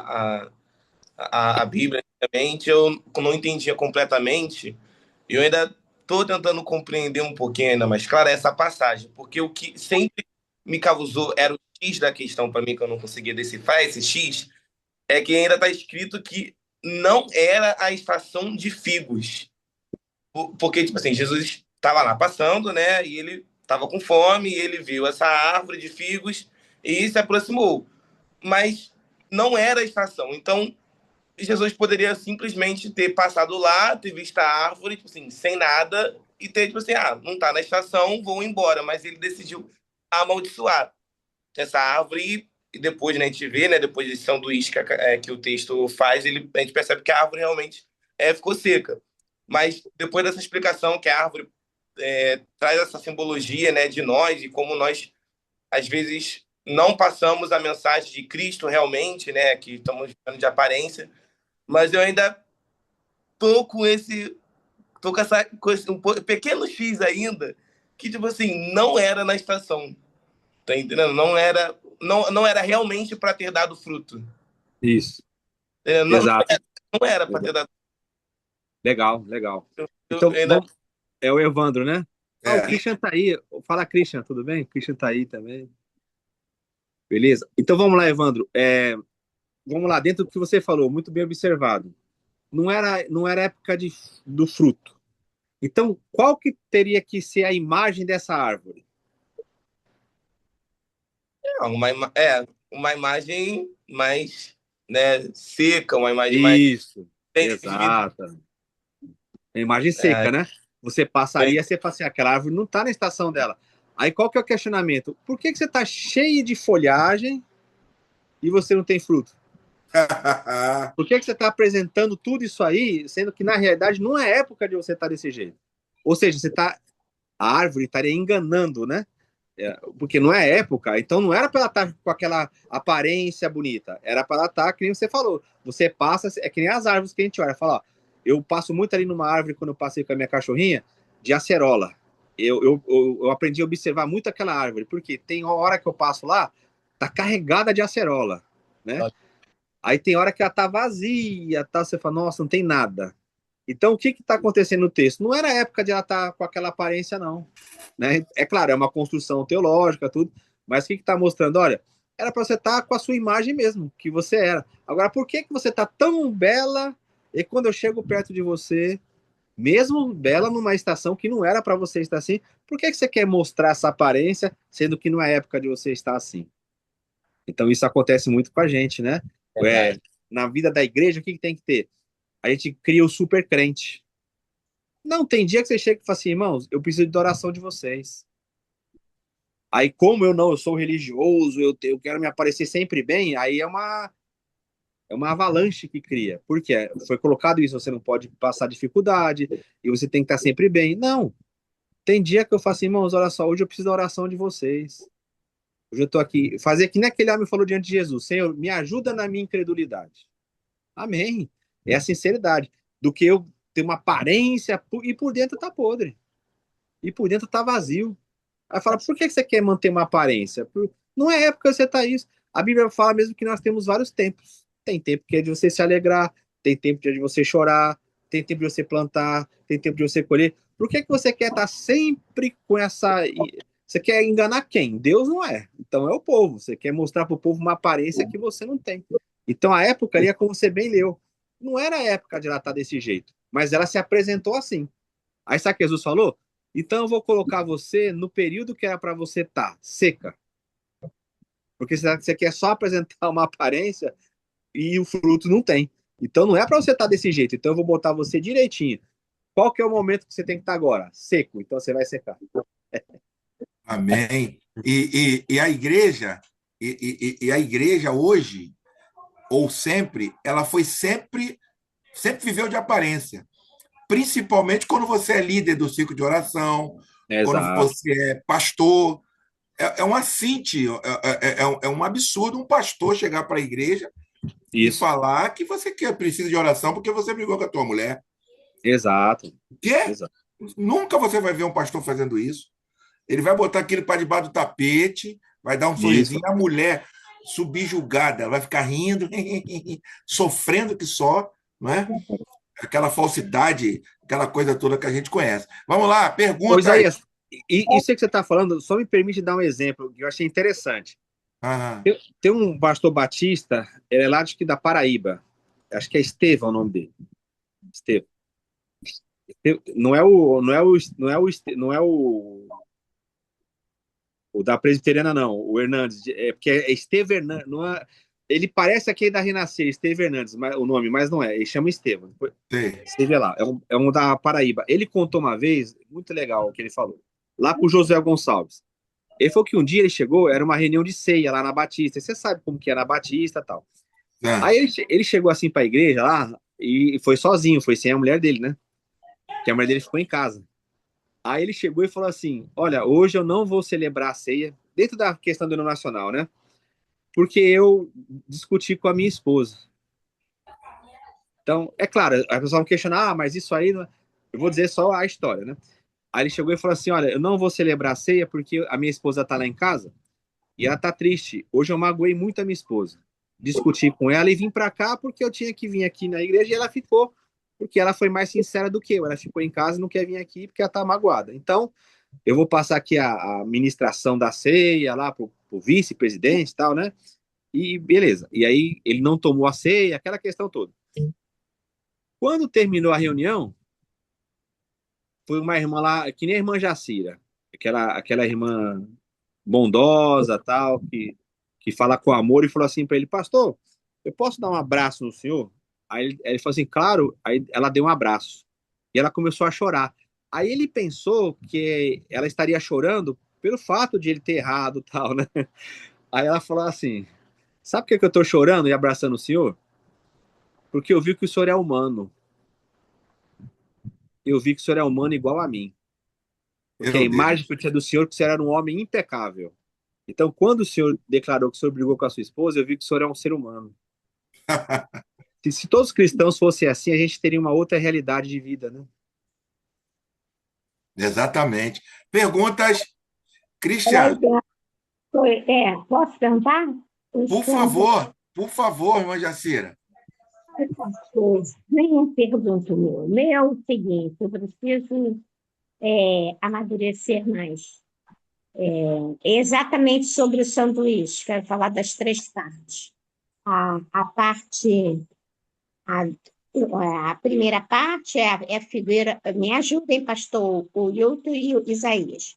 a Bíblia, realmente, eu não entendia completamente. Eu ainda estou tentando compreender um pouquinho ainda mais claro essa passagem, porque o que sempre me causou era o X da questão para mim, que eu não conseguia decifrar esse X, é que ainda está escrito que não era a estação de figos. Porque, tipo assim, Jesus estava lá passando, né? E ele estava com fome, e ele viu essa árvore de figos e se aproximou. Mas não era a estação. Então, Jesus poderia simplesmente ter passado lá, ter visto a árvore, tipo assim, sem nada, e ter, tipo assim, não tá na estação, vou embora. Mas ele decidiu amaldiçoar essa árvore e depois, né, a gente vê, né, depois desse sanduíche que o texto faz, a gente percebe que a árvore realmente ficou seca. Mas depois dessa explicação que a árvore traz essa simbologia, né, de nós e como nós, às vezes, não passamos a mensagem de Cristo realmente, né, que estamos vendo de aparência, mas eu ainda tô com esse pequeno X ainda, que, tipo assim, não era na estação, tá entendendo? Não era realmente para ter dado fruto. Isso. Não, Exato. não era para ter Exato. dado Legal, legal. fruto. Então, Ainda... vamos... é o Evandro, né? O É. Christian tá aí. Fala, Christian, tudo bem? O Christian tá aí também. Beleza? Então vamos lá, Evandro. Vamos lá, dentro do que você falou, muito bem observado. Não era época do fruto. Então, qual que teria que ser a imagem dessa árvore? uma imagem mais, né, seca, uma imagem mais Isso, sem vida. exata. A imagem É, seca, né? Você passaria, você fala assim, aquela árvore não está na estação dela. Aí qual que é o questionamento? Por que você está cheio de folhagem e você não tem fruto? Por que você está apresentando tudo isso aí, sendo que na realidade não é época de você estar desse jeito? Ou seja, a árvore estaria enganando, né? Porque não é época, então não era para ela estar com aquela aparência bonita, era para ela estar, que nem você falou, você passa, é que nem as árvores que a gente olha, fala, ó, eu passo muito ali numa árvore quando eu passei com a minha cachorrinha, de acerola, eu aprendi a observar muito aquela árvore, porque tem hora que eu passo lá, tá carregada de acerola, né? Aí tem hora que ela tá vazia, tá, você fala, nossa, não tem nada. Então, o que está acontecendo no texto? Não era a época de ela estar com aquela aparência, não. Né? É claro, é uma construção teológica, tudo, mas o que está mostrando? Olha, era para você estar com a sua imagem mesmo, que você era. Agora, por que você está tão bela e quando eu chego perto de você, mesmo bela numa estação que não era para você estar assim, por que você quer mostrar essa aparência, sendo que não é época de você estar assim? Então, isso acontece muito com a gente, né? É, Verdade. na vida da igreja, o que tem que ter? A gente cria o super crente. Não, tem dia que você chega e fala assim, irmãos, eu preciso de oração de vocês. Aí, como eu sou religioso, eu quero me aparecer sempre bem, aí é uma avalanche que cria. Por quê? Foi colocado isso, você não pode passar dificuldade, e você tem que estar sempre bem. Não, tem dia que eu falo assim, irmãos, olha só, hoje eu preciso da oração de vocês. Hoje eu estou aqui, fazer que nem aquele homem falou diante de Jesus, Senhor, me ajuda na minha incredulidade. Amém. É a sinceridade. Do que eu ter uma aparência e por dentro tá podre. E por dentro tá vazio. Aí fala, por que você quer manter uma aparência? Não é época que você tá isso. A Bíblia fala mesmo que nós temos vários tempos. Tem tempo que é de você se alegrar, tem tempo de você chorar, tem tempo de você plantar, tem tempo de você colher. Por que você quer estar sempre com essa. Você quer enganar quem? Deus não é. Então é o povo. Você quer mostrar para o povo uma aparência que você não tem. Então a época ali é como você bem leu. Não era a época de ela estar desse jeito, mas ela se apresentou assim. Aí sabe o que Jesus falou? Então eu vou colocar você no período que era para você estar seca. Porque você quer só apresentar uma aparência e o fruto não tem. Então não é para você estar desse jeito. Então eu vou botar você direitinho. Qual que é o momento que você tem que estar agora? Seco. Então você vai secar. Amém. E a igreja, e a igreja hoje, ou sempre, ela foi sempre viveu de aparência. Principalmente quando você é líder do ciclo de oração, quando Exato. você é pastor. É um assinte, é um absurdo um pastor chegar para a igreja e Isso. falar que você precisa de oração porque você brigou com a tua mulher. Exato. Que? Exato. Nunca você vai ver um pastor fazendo isso. Ele vai botar aquilo para debaixo do tapete, vai dar um sorrisinho, Isso. a mulher subjugada, vai ficar rindo, sofrendo que só, não é? Aquela falsidade, aquela coisa toda que a gente conhece. Vamos lá, Ô, pergunta aí. Isaías, isso que você está falando, só me permite dar um exemplo que eu achei interessante. Ah, Tem um pastor batista, ele é lá acho que da Paraíba. Acho que é Estevão o nome dele. Estevão. Não é o da Presbiteriana, não. O Hernandes. É porque é Estevão Hernandes. Não é, ele parece aquele da Renascer, Estevão Hernandes, o nome, mas não é. Ele chama Estevão. sei. Você vê lá. É um da Paraíba. Ele contou uma vez, muito legal o que ele falou. Lá com o José Gonçalves. Ele falou que um dia ele chegou, era uma reunião de ceia lá na Batista. Você sabe como que é na Batista e tal. Ah, Aí ele chegou assim pra igreja lá e foi sozinho, foi sem a mulher dele, né? Que a mulher dele ficou em casa. Aí ele chegou e falou assim: Olha, hoje eu não vou celebrar a ceia, dentro da questão denominacional, né? Porque eu discuti com a minha esposa. Então, é claro, as pessoas vão questionar, mas isso aí. Eu vou dizer só a história, né? Aí ele chegou e falou assim: Olha, eu não vou celebrar a ceia porque a minha esposa tá lá em casa e ela tá triste. Hoje eu magoei muito a minha esposa. Discuti com ela e vim para cá porque eu tinha que vir aqui na igreja e ela ficou, porque ela foi mais sincera do que eu. Ela ficou em casa e não quer vir aqui porque ela tá magoada. Então, eu vou passar aqui a ministração da ceia lá pro vice-presidente e tal, né? E beleza. E aí ele não tomou a ceia, aquela questão toda. Quando terminou a reunião, foi uma irmã lá, que nem a irmã Jacira, aquela irmã bondosa, tal, que fala com amor e falou assim para ele, pastor, eu posso dar um abraço no senhor? Aí ele falou assim, claro. Aí ela deu um abraço e ela começou a chorar. Aí ele pensou que ela estaria chorando pelo fato de ele ter errado, tal, né? Aí ela falou assim, sabe por que eu tô chorando e abraçando o senhor? Porque eu vi que o senhor é humano. Eu vi que o senhor é humano igual a mim. Porque a meu imagem Deus. que eu tinha do senhor é que o senhor era um homem impecável. Então, quando o senhor declarou que o senhor brigou com a sua esposa, eu vi que o senhor é um ser humano. Se todos os cristãos fossem assim, a gente teria uma outra realidade de vida, né? Exatamente. Perguntas, Peraí, Christian, posso cantar? Deixa eu cantar. por favor, irmã Jacira. Pastor, nem pergunto meu. Meu é o seguinte, eu preciso amadurecer mais. Exatamente sobre o sanduíche, quero falar das três partes. A parte, a, a primeira parte é a figueira, me ajudem, pastor, o Hilton e o Isaías.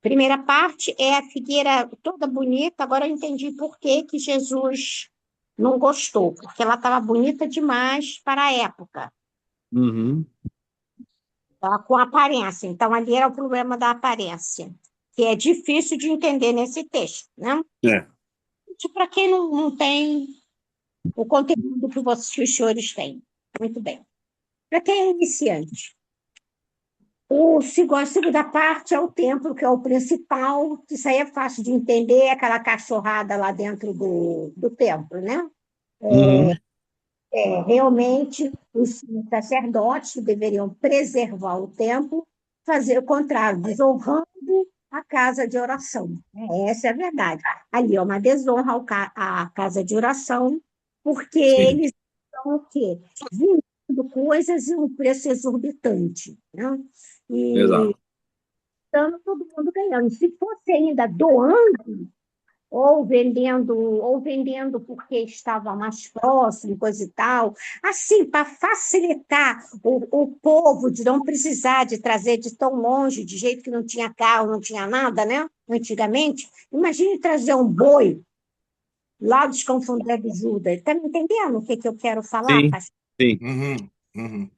Primeira parte é a figueira toda bonita, agora eu entendi por que que Jesus não gostou, porque ela estava bonita demais para a época. Uhum. Tá? Com aparência. Então, ali era o problema da aparência, que é difícil de entender nesse texto, né? É. Para quem não tem o conteúdo que os senhores têm. Muito bem. Para quem é iniciante, a segunda parte é o templo, que é o principal, que isso aí é fácil de entender, é aquela cachorrada lá dentro do templo, né? Uhum. Realmente, os sacerdotes deveriam preservar o templo, fazer o contrário, desonrando a casa de oração. Essa é a verdade. Ali é uma desonra à casa de oração, porque Sim, eles estão o quê? Vendendo coisas em um preço exorbitante, né? E exato. estando todo mundo ganhando. Se fosse ainda doando, ou vendendo porque estava mais próximo, coisa e tal. Assim, para facilitar o povo de não precisar de trazer de tão longe, de jeito que não tinha carro, não tinha nada, né? Antigamente. Imagine trazer um boi lá dos Confundé de Judas. Está me entendendo o que, que eu quero falar, Sim, pastor? sim. Uhum, uhum.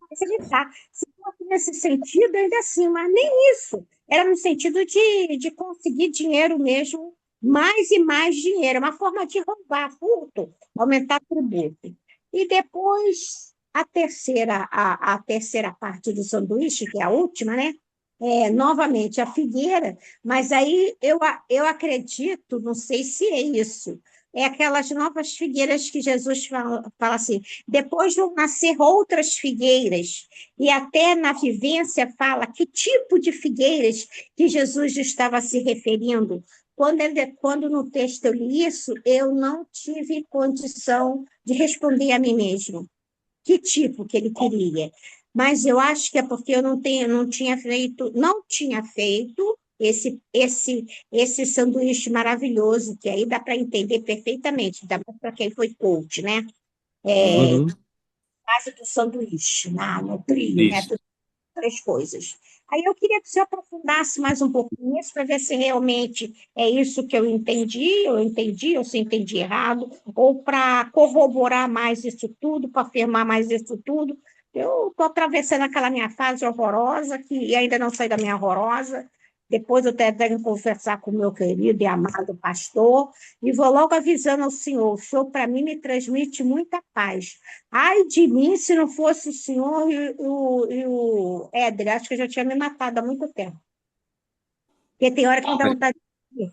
Facilitar. Se fosse nesse sentido, ainda assim, mas nem isso. Era no sentido de conseguir dinheiro mesmo, mais e mais dinheiro, uma forma de roubar, furto, aumentar tributo. E depois, a terceira parte do sanduíche, que é a última, né? Novamente a figueira, mas aí eu acredito, não sei se é isso, é aquelas novas figueiras que Jesus fala assim: depois vão nascer outras figueiras, e até na vivência fala que tipo de figueiras que Jesus estava se referindo. Quando no texto eu li isso, eu não tive condição de responder a mim mesmo que tipo que ele queria. Mas eu acho que é porque eu não tinha feito esse sanduíche maravilhoso, que aí dá para entender perfeitamente, dá para quem foi coach, né? Uhum. Base do sanduíche, no trio, né? Isso. Todas as três coisas. Aí eu queria que você aprofundasse mais um pouquinho nisso, para ver se realmente é isso que eu entendi, ou se entendi errado, ou para corroborar mais isso tudo, para afirmar mais isso tudo. Eu estou atravessando aquela minha fase horrorosa, que ainda não saí da minha horrorosa. Depois eu até tenho que conversar com o meu querido e amado pastor, e vou logo avisando ao senhor: o senhor, para mim, me transmite muita paz. Ai de mim, se não fosse o senhor e o Éder, acho que eu já tinha me matado há muito tempo. Porque tem hora que não dá É, vontade de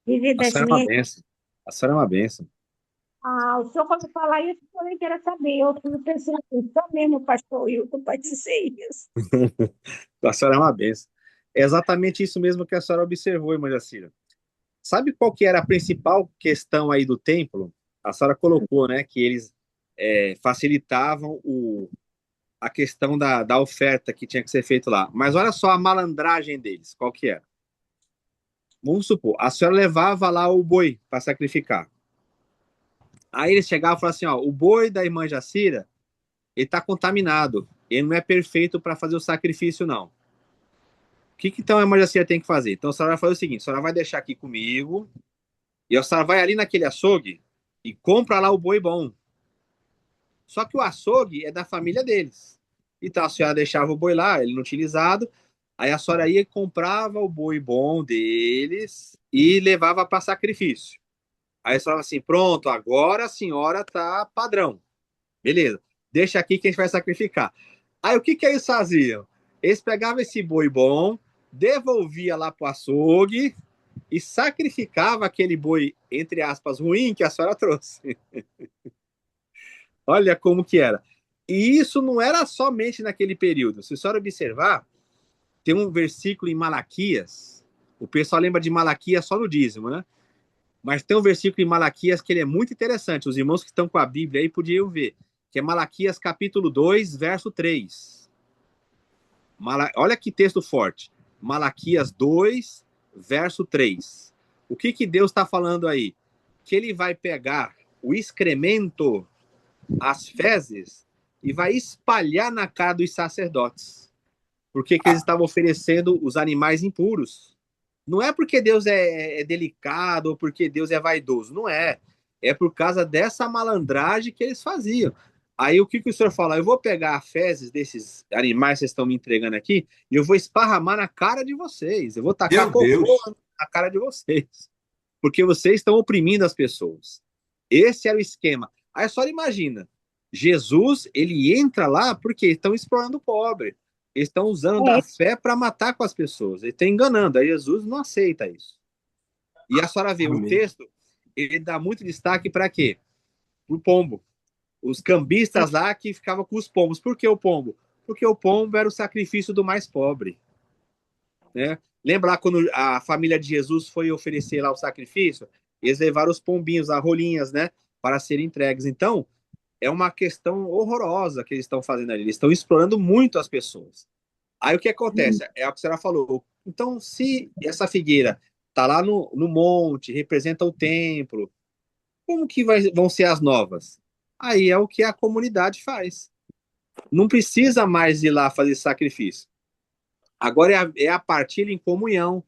viver a das senhora é uma minhas. benção. A senhora é uma benção. Ah, o senhor, quando falar isso, eu também quero saber. Eu fico pensando assim, só mesmo o pastor Wilton pode dizer isso. A senhora é uma benção. É exatamente isso mesmo que a senhora observou, irmã Jacira. Sabe qual que era a principal questão aí do templo? A senhora colocou, né, que eles facilitavam a questão da oferta que tinha que ser feito lá. Mas olha só a malandragem deles, qual que era? Vamos supor, a senhora levava lá o boi para sacrificar. Aí eles chegavam e falavam assim, ó, o boi da irmã Jacira, ele está contaminado, ele não é perfeito para fazer o sacrifício, não. O que então a irmã Jacira tem que fazer? Então a senhora vai fazer o seguinte, a senhora vai deixar aqui comigo, e a senhora vai ali naquele açougue e compra lá o boi bom. Só que o açougue é da família deles. Então a senhora deixava o boi lá, ele não utilizado, aí a senhora ia e comprava o boi bom deles e levava para sacrifício. Aí a senhora assim, pronto, agora a senhora tá padrão. Beleza, deixa aqui que a gente vai sacrificar. Aí o que que eles faziam? Eles pegavam esse boi bom, devolvia lá pro açougue e sacrificava aquele boi, entre aspas, ruim que a senhora trouxe. Olha como que era. E isso não era somente naquele período. Se a senhora observar, tem um versículo em Malaquias. O pessoal lembra de Malaquias só no dízimo, né? Mas tem um versículo em Malaquias que ele é muito interessante. Os irmãos que estão com a Bíblia aí podiam ver, que é Malaquias capítulo 2, verso 3. Olha que texto forte. Malaquias 2, verso 3. O que Deus está falando aí? Que ele vai pegar o excremento, as fezes, e vai espalhar na cara dos sacerdotes. Porque que eles estavam oferecendo os animais impuros. Não é porque Deus é delicado ou porque Deus é vaidoso. Não é. É por causa dessa malandragem que eles faziam. Aí o que o senhor fala? Eu vou pegar a fezes desses animais que vocês estão me entregando aqui e eu vou esparramar na cara de vocês. Eu vou tacar Meu cocô Deus. na cara de vocês. Porque vocês estão oprimindo as pessoas. Esse era o esquema. Aí só imagina. Jesus, ele entra lá porque estão explorando o pobre. Eles estão usando da fé para matar com as pessoas. Eles estão enganando. Aí Jesus não aceita isso. E a senhora vê, o Amém. texto, ele dá muito destaque para quê? Para o pombo. Os cambistas lá que ficavam com os pombos. Por que o pombo? Porque o pombo era o sacrifício do mais pobre. Né? Lembra lá quando a família de Jesus foi oferecer lá o sacrifício? Eles levaram os pombinhos, as rolinhas, né? Para serem entregues. Então, é uma questão horrorosa que eles estão fazendo ali. Eles estão explorando muito as pessoas. Aí o que acontece? É o que a senhora falou. Então, se essa figueira está lá no monte, representa o templo, como que vão ser as novas? Aí é o que a comunidade faz. Não precisa mais ir lá fazer sacrifício. Agora é a partilha em comunhão.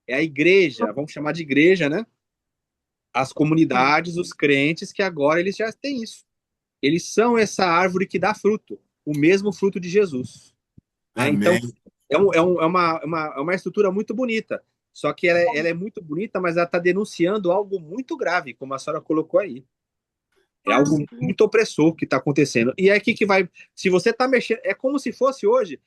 É a igreja, vamos chamar de igreja, né? As comunidades, os crentes, que agora eles já têm isso. Eles são essa árvore que dá fruto, o mesmo fruto de Jesus. Né? Então, Amém. é uma estrutura muito bonita. Só que ela é muito bonita, mas ela está denunciando algo muito grave, como a senhora colocou aí. É algo muito opressor que está acontecendo. E é aqui que vai. Se você está mexendo. É como se fosse hoje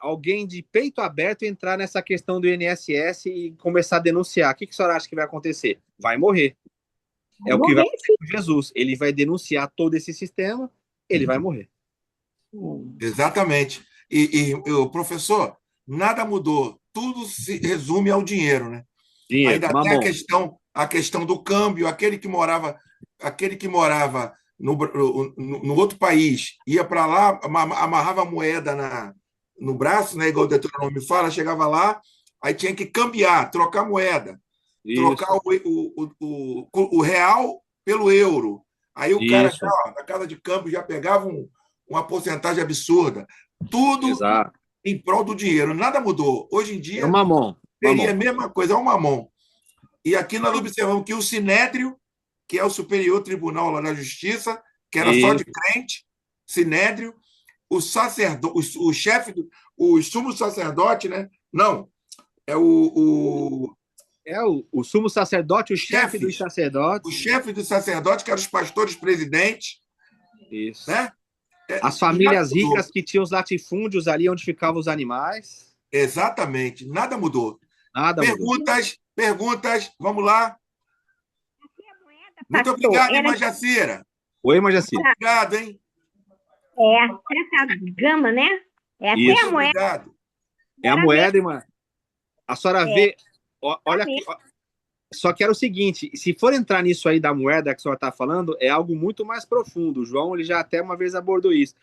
alguém de peito aberto entrar nessa questão do INSS e começar a denunciar. O que a senhora acha que vai acontecer? Vai morrer. É o que vai acontecer com Jesus. Ele vai denunciar todo esse sistema, ele vai morrer. Exatamente. O professor, nada mudou. Tudo se resume ao dinheiro, né? Dinheiro, Ainda tem mamão. a questão do câmbio, aquele que morava no outro país, ia para lá, amarrava a moeda no braço, né, igual o Deuteronômio fala, chegava lá, aí tinha que cambiar, trocar moeda, trocar Isso, o real pelo euro. Aí o cara já, isso, na casa de câmbio já pegava uma porcentagem absurda. Tudo exato. em prol do dinheiro. Nada mudou. Hoje em É o dia mamão, seria a mamão. mesma coisa, é um mamão. E aqui nós observamos que o Sinédrio, que é o Superior Tribunal lá da Justiça, que era só de Isso, crente, Sinédrio, o sacerdote, o chefe, o sumo sacerdote, né? Não, é o sumo sacerdote, o chefe dos chefes, o sacerdotes. chefe do sacerdote, que eram os pastores presidentes, Isso. né? As Nada famílias ricas mudou. que tinham os latifúndios ali onde ficavam os animais. Exatamente, nada mudou. Nada mudou. Perguntas, vamos lá. Muito Pastor, obrigado, era irmã Jacira. Oi, Majacir. Obrigado, hein? essa gama, né? É até Muito Isso. a moeda obrigado. É a era moeda, irmã. A senhora É. vê. Olha aqui. Só que era o seguinte: se for entrar nisso aí da moeda que a senhora está falando, é algo muito mais profundo. O João ele já até uma vez abordou isso.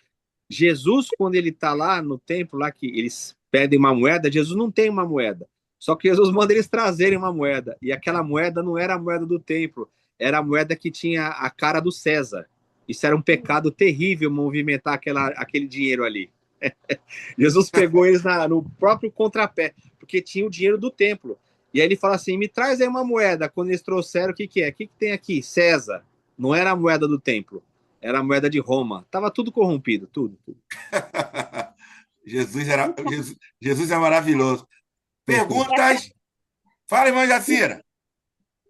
Jesus, quando ele está lá no templo, lá que eles pedem uma moeda, Jesus não tem uma moeda. Só que Jesus manda eles trazerem uma moeda. E aquela moeda não era a moeda do templo, era a moeda que tinha a cara do César. Isso era um pecado terrível movimentar aquele dinheiro ali. Jesus pegou eles no próprio contrapé, porque tinha o dinheiro do templo. E aí ele fala assim: me traz aí uma moeda. Quando eles trouxeram, o que é? O que tem aqui? César. Não era a moeda do templo, era a moeda de Roma. Tava tudo corrompido, tudo. Jesus é maravilhoso. Perguntas? Fala, irmã Jacira.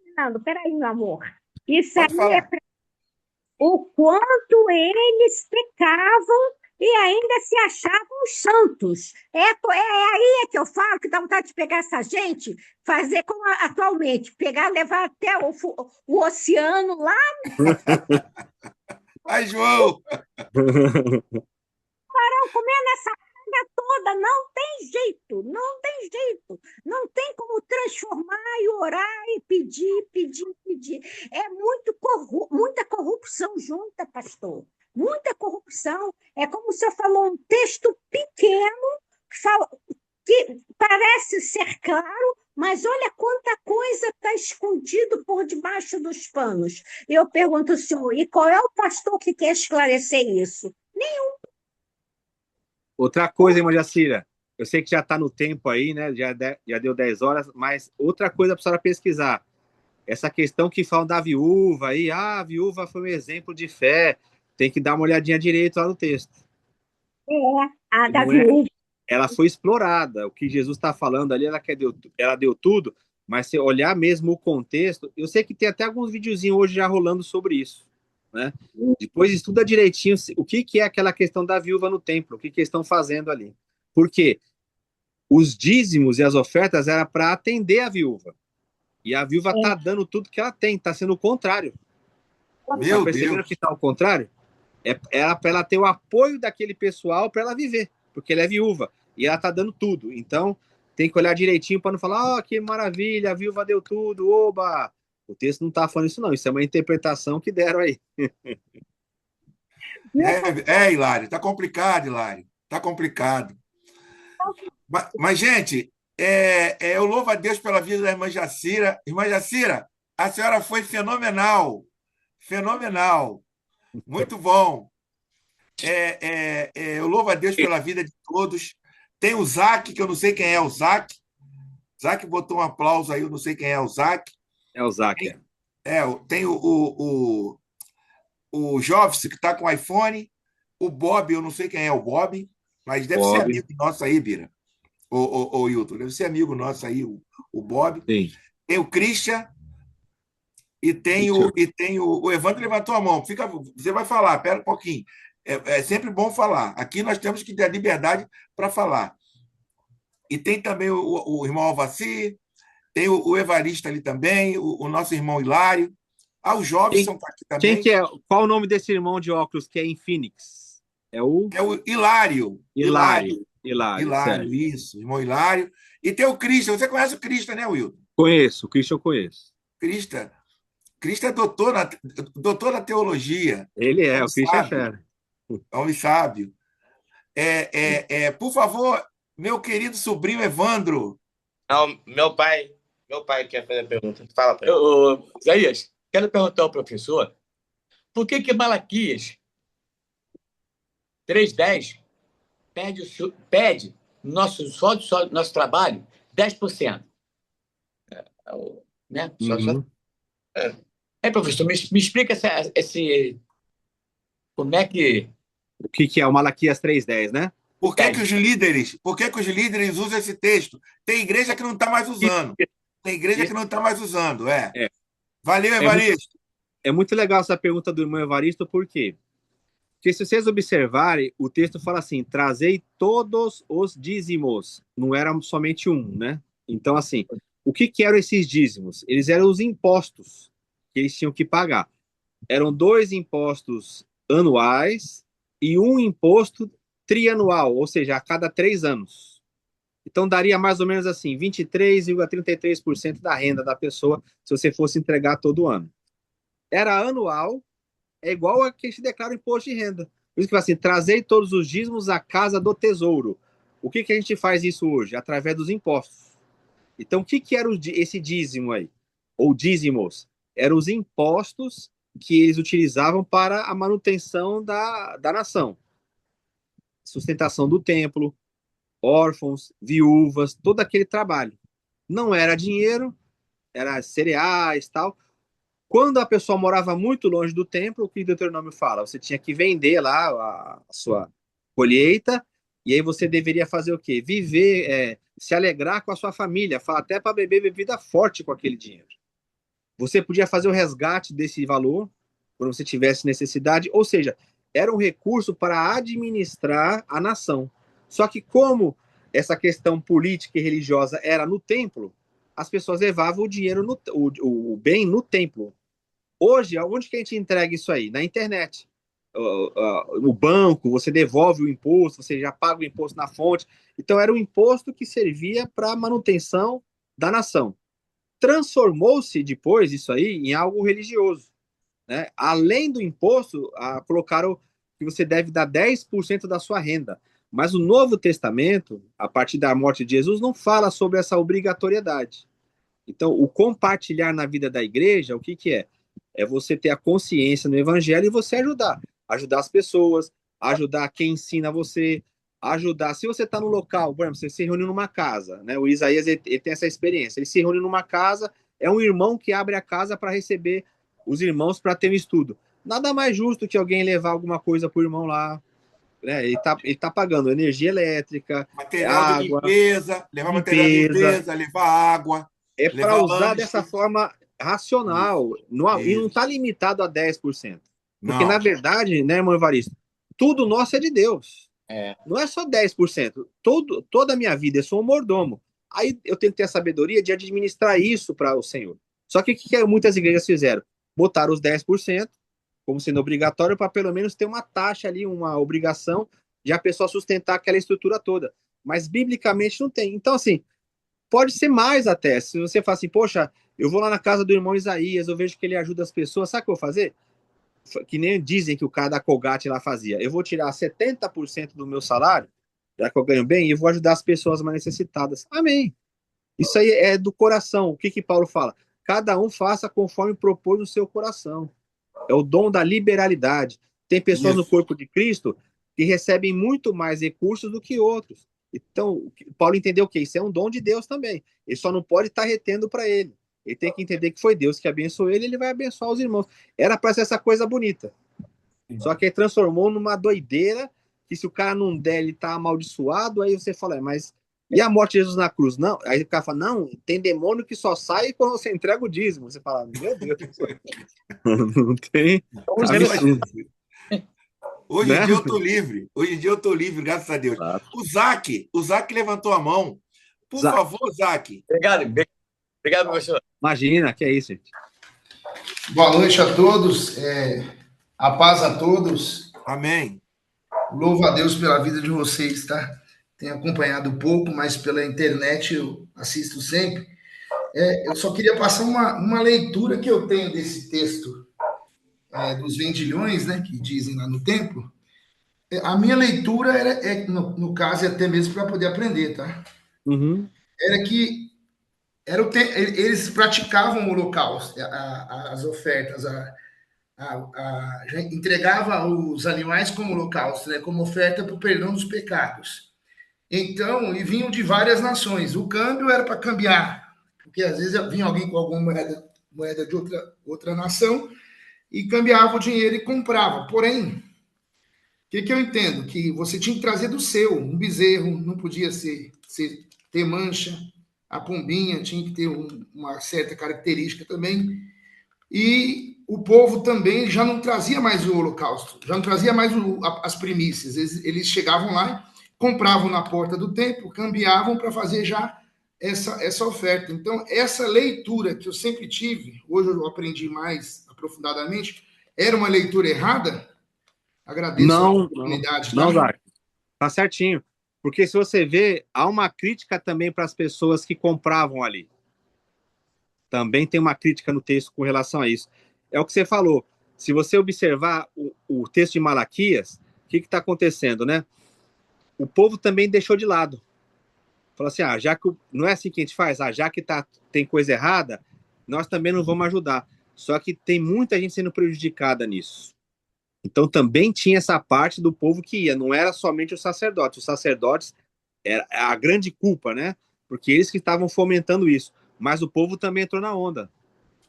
Fernando, peraí, meu amor. Isso Pode aí falar. o quanto eles pecavam e ainda se achavam santos. É aí que eu falo que dá vontade de pegar essa gente, fazer como atualmente, levar até o oceano lá, Ai, João. comendo essa toda, não tem jeito, não tem jeito. Não tem como transformar e orar e pedir, pedir, pedir. É muita corrupção junta, pastor. Muita corrupção. É como o senhor falou, um texto pequeno que parece ser claro, mas olha quanta coisa está escondido por debaixo dos panos. Eu pergunto ao senhor, e qual é o pastor que quer esclarecer isso? Outra coisa, irmã Jacira, eu sei que já está no tempo aí, né? Já deu 10 horas, mas outra coisa para a senhora pesquisar. Essa questão que falam da viúva aí, a viúva foi um exemplo de fé. Tem que dar uma olhadinha direito lá no texto. É, a da Não é, viúva. ela foi explorada. O que Jesus está falando ali, ela deu tudo, mas se olhar mesmo o contexto, eu sei que tem até alguns videozinhos hoje já rolando sobre isso, né? Depois estuda direitinho o que é aquela questão da viúva no templo, o que eles estão fazendo ali. Por quê? Os dízimos e as ofertas era para atender a viúva. E a viúva está dando tudo que ela tem, está sendo o contrário. Está percebendo que está ao contrário? Era para ela ter o apoio daquele pessoal para ela viver, porque ela é viúva e ela está dando tudo. Então, tem que olhar direitinho para não falar, que maravilha, a viúva deu tudo, oba. O texto não está falando isso, não. Isso é uma interpretação que deram aí. Hilário, tá complicado, Hilário. Tá complicado. Mas gente, eu louvo a Deus pela vida da irmã Jacira. Irmã Jacira, a senhora foi fenomenal. Fenomenal. Muito bom. Eu louvo a Deus pela vida de todos. Tem o Zac, que eu não sei quem é o Zac. Zac botou um aplauso aí, eu não sei quem é o Zac. É o Zac. Tem o Jobs, que está com o iPhone. O Bob, eu não sei quem é o Bob, mas deve ser amigo nosso aí, Bira. O Hilton, deve ser amigo nosso aí, o Bob. Sim. Tem o Christian e tem o Evandro levantou a mão. Você vai falar, pera um pouquinho. É sempre bom falar. Aqui nós temos que ter a liberdade para falar. E tem também o irmão Alvaci, tem o Evarista ali também, o nosso irmão Hilário. O Jobson está aqui também. Quem que é? Qual o nome desse irmão de óculos que é em Phoenix? É o Hilário. Hilário, isso, irmão Hilário. E tem o Cristian. Você conhece o Cristian, né, Wilton? Conheço, o Cristian eu conheço. Cristian é doutor na teologia. Ele o Cristian é fera. Homem sábio. Por favor, meu querido sobrinho Evandro. Não, meu pai quer fazer a pergunta. Fala para ele. Isaías, quero perguntar ao professor por que Malaquias 3:10 pede só do nosso trabalho 10%. Né? Professor, me explica como é que... O que é o Malaquias 3:10, né? Por que os líderes usam esse texto? Tem igreja que não está mais usando. Valeu, Evaristo. É muito legal essa pergunta do irmão Evaristo, por quê? Porque se vocês observarem, o texto fala assim, trazei todos os dízimos. Não era somente um, né? Então, assim, o que eram esses dízimos? Eles eram os impostos que eles tinham que pagar. Eram 2 impostos anuais e um imposto trianual, ou seja, a cada 3 anos. Então, daria mais ou menos assim, 23,33% da renda da pessoa se você fosse entregar todo ano. Era anual, é igual a que a gente declara o imposto de renda. Por isso que assim, trazei todos os dízimos à casa do tesouro. O que a gente faz isso hoje? Através dos impostos. Então, o que era esse dízimo aí? Ou dízimos? Eram os impostos que eles utilizavam para a manutenção da nação. Sustentação do templo, órfãos, viúvas, todo aquele trabalho. Não era dinheiro, era cereais, tal. Quando a pessoa morava muito longe do templo, o que o Deuteronômio fala? Você tinha que vender lá a sua colheita, e aí você deveria fazer o quê? Viver, se alegrar com a sua família, fala até para beber bebida forte com aquele dinheiro. Você podia fazer o resgate desse valor, quando você tivesse necessidade, ou seja, era um recurso para administrar a nação. Só que como essa questão política e religiosa era no templo, as pessoas levavam o dinheiro, o bem no templo. Hoje, onde que a gente entrega isso aí? Na internet. o banco, você devolve o imposto, você já paga o imposto na fonte. Então, era um imposto que servia para a manutenção da nação. Transformou-se depois isso aí em algo religioso, né? Além do imposto, colocaram que você deve dar 10% da sua renda. Mas o Novo Testamento, a partir da morte de Jesus, não fala sobre essa obrigatoriedade. Então, o compartilhar na vida da igreja, o que que é? É você ter a consciência no evangelho e você ajudar. Ajudar as pessoas, ajudar quem ensina você, ajudar. Se você está no local, por exemplo, você se reúne numa casa, né? O Isaías ele tem essa experiência. Ele se reúne numa casa, é um irmão que abre a casa para receber os irmãos para ter um estudo. Nada mais justo que alguém levar alguma coisa para o irmão lá, né? Ele tá pagando energia elétrica, Material de água, limpeza, levar material de limpeza. limpeza, levar água, É para levar usar lanche. dessa forma racional. E não está limitado a 10%. Porque, na verdade, né, irmão Evaristo, tudo nosso é de Deus. Não é só 10%. Toda a minha vida, eu sou um mordomo. Aí eu tenho que ter a sabedoria de administrar isso para o Senhor. Só que o que muitas igrejas fizeram? Botaram os 10% como sendo obrigatório para pelo menos ter uma taxa ali, uma obrigação de a pessoa sustentar aquela estrutura toda. Mas biblicamente não tem. Então, assim, pode ser mais até. Se você fala assim, poxa, eu vou lá na casa do irmão Isaías, eu vejo que ele ajuda as pessoas, sabe o que eu vou fazer? Que nem dizem que o cara da Colgate lá fazia. Eu vou tirar 70% do meu salário, já que eu ganho bem, e vou ajudar as pessoas mais necessitadas. Amém. Isso aí é do coração. O que Paulo fala? Cada um faça conforme propôs no seu coração. É o dom da liberalidade. Tem pessoas no corpo de Cristo que recebem muito mais recursos do que outros. Então, Paulo entendeu que isso é um dom de Deus também. Ele só não pode estar retendo para ele. Ele tem que entender que foi Deus que abençoou ele, ele vai abençoar os irmãos. Era para ser essa coisa bonita. Só que ele transformou numa doideira que se o cara não der, ele tá amaldiçoado, aí você fala, mas e a morte de Jesus na cruz? Não. Aí o cara fala, não, tem demônio que só sai quando você entrega o dízimo. Você fala, meu Deus. Não tem. Hoje em dia eu tô livre. Hoje em dia eu tô livre, graças a Deus. Claro. O Zac levantou a mão. Por favor, Zac. Obrigado, professor. Imagina, que é isso, gente. Boa noite a todos. A paz a todos. Amém. Louvo a Deus pela vida de vocês, tá? Tenho acompanhado pouco, mas pela internet eu assisto sempre. Eu só queria passar uma leitura que eu tenho desse texto dos vendilhões, né, que dizem lá no templo. A minha leitura no caso, é até mesmo para poder aprender, tá? Uhum. Era que eles praticavam o holocausto, as ofertas, entregava os animais como holocausto, né, como oferta para o perdão dos pecados. Então, e vinham de várias nações. O câmbio era para cambiar, porque às vezes vinha alguém com alguma moeda de outra nação e cambiava o dinheiro e comprava. Porém, o que eu entendo? Que você tinha que trazer do seu. Um bezerro não podia ter mancha, a pombinha tinha que ter uma certa característica também. E o povo também já não trazia mais o holocausto, já não trazia mais as primícias. Eles chegavam lá, compravam na porta do templo, cambiavam para fazer já essa oferta. Então, essa leitura que eu sempre tive, hoje eu aprendi mais aprofundadamente, era uma leitura errada? Agradeço a oportunidade. Não, Zac. Tá certinho. Porque se você vê, há uma crítica também para as pessoas que compravam ali. Também tem uma crítica no texto com relação a isso. É o que você falou. Se você observar o texto de Malaquias, o que está acontecendo, né? O povo também deixou de lado. Falou assim, já que não é assim que a gente faz, já que tem coisa errada, nós também não vamos ajudar. Só que tem muita gente sendo prejudicada nisso. Então também tinha essa parte do povo que ia, não era somente os sacerdotes. Os sacerdotes era a grande culpa, né? Porque eles que estavam fomentando isso. Mas o povo também entrou na onda.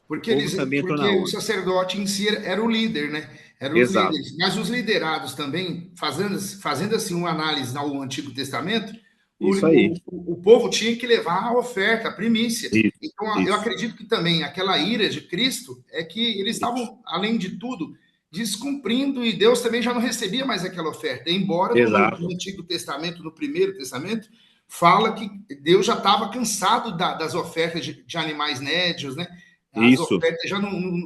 Porque o sacerdote em si era o líder, né? Eram os líderes. Mas os liderados também, fazendo assim uma análise ao Antigo Testamento, o povo tinha que levar a oferta, a primícia. Então, eu acredito que também aquela ira de Cristo é que eles estavam, além de tudo, descumprindo, e Deus também já não recebia mais aquela oferta. Embora no Antigo Testamento, no Primeiro Testamento, fala que Deus já estava cansado das ofertas de animais nédios, né? As ofertas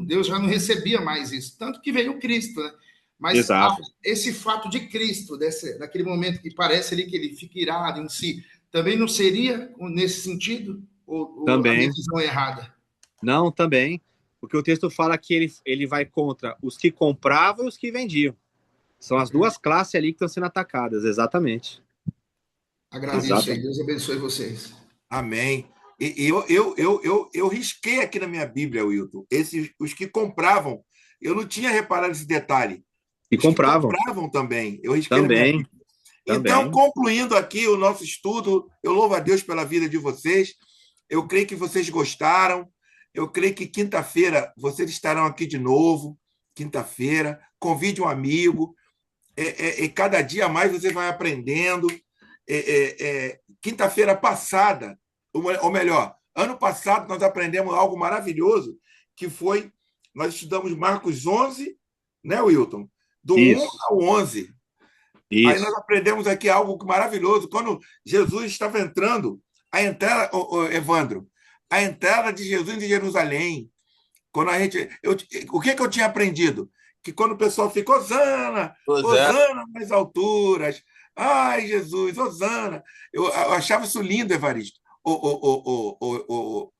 Deus já não recebia mais isso. Tanto que veio Cristo, né? Mas Exato. esse fato de Cristo, naquele momento que parece ali que ele fica irado em si, também não seria nesse sentido? Ou a minha Também. visão é errada? Não, também. Porque o texto fala que ele vai contra os que compravam e os que vendiam. São as duas classes ali que estão sendo atacadas, exatamente. Agradeço aí. Deus abençoe vocês. Amém. E eu risquei aqui na minha Bíblia, Wilton, os que compravam. Eu não tinha reparado esse detalhe. E Os que compravam. compravam também. Eu risquei na minha Também. Bíblia. Então, concluindo aqui o nosso estudo, eu louvo a Deus pela vida de vocês. Eu creio que vocês gostaram. Eu creio que quinta-feira vocês estarão aqui de novo. Quinta-feira. Convide um amigo. E cada dia mais você vai aprendendo. Quinta-feira passada, ou melhor, ano passado nós aprendemos algo maravilhoso, que foi, nós estudamos Marcos 11, né, Wilton? Do Isso. 1 ao 11. Isso. Aí nós aprendemos aqui algo maravilhoso. Quando Jesus estava entrando, a entrada, Evandro, a entrada de Jesus em Jerusalém, quando a gente, o que eu tinha aprendido? Que quando o pessoal fica, Hosana, Hosana nas alturas, ai, Jesus, Hosana. Eu achava isso lindo, Evaristo, o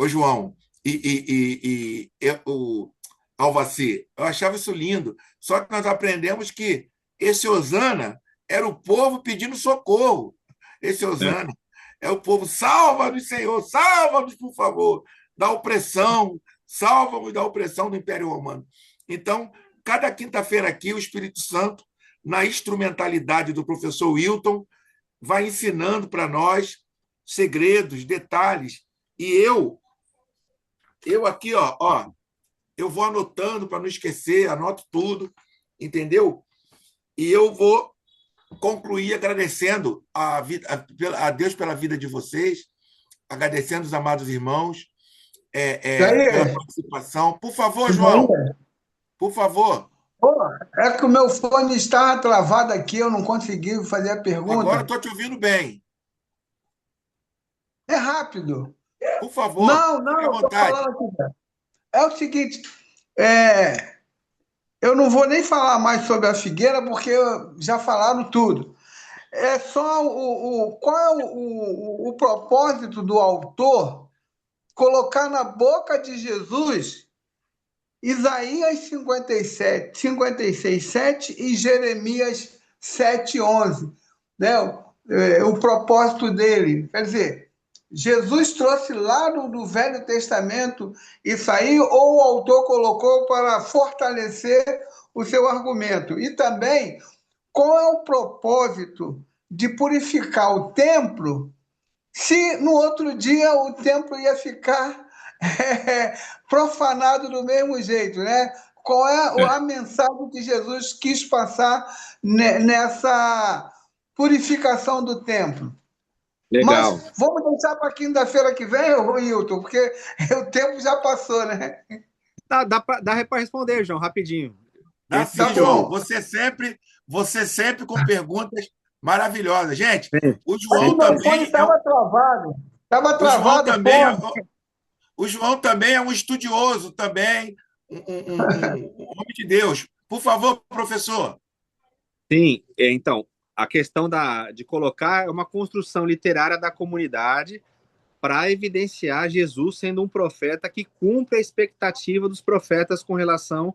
João e o Alvaci. Eu achava isso lindo. Só que nós aprendemos que esse Hosana era o povo pedindo socorro. Esse Hosana é o povo, salva-nos, Senhor, salva-nos, por favor, da opressão, salva-nos da opressão do Império Romano. Então, cada quinta-feira aqui, o Espírito Santo, na instrumentalidade do professor Wilton, vai ensinando para nós segredos, detalhes. E eu aqui, eu vou anotando para não esquecer, anoto tudo, entendeu? E eu vou concluir agradecendo a Deus pela vida de vocês, agradecendo os amados irmãos pela participação. Por favor, João, por favor. É que o meu fone estava travado aqui, eu não consegui fazer a pergunta. Agora estou te ouvindo bem. É rápido. Por favor, não, estou falando aqui. É o seguinte, eu não vou nem falar mais sobre a figueira, porque já falaram tudo. É só qual é o propósito do autor colocar na boca de Jesus Isaías 56, 7 e Jeremias 7, 11. Né? O propósito dele. Quer dizer, Jesus trouxe lá do Velho Testamento isso aí, ou o autor colocou para fortalecer o seu argumento. E também, qual é o propósito de purificar o templo se no outro dia o templo ia ficar profanado do mesmo jeito, né? Qual é a mensagem que Jesus quis passar nessa purificação do templo? Legal. Mas vamos deixar para quinta-feira que vem, Wilton, porque o tempo já passou, né? Dá para responder, João, rapidinho. Tá João. Você sempre com perguntas maravilhosas. Gente, o João também... Estava travado. Estava travado. O João também é um estudioso, também, um homem de Deus. Por favor, professor. Sim, então, a questão de colocar uma construção literária da comunidade para evidenciar Jesus sendo um profeta que cumpre a expectativa dos profetas com relação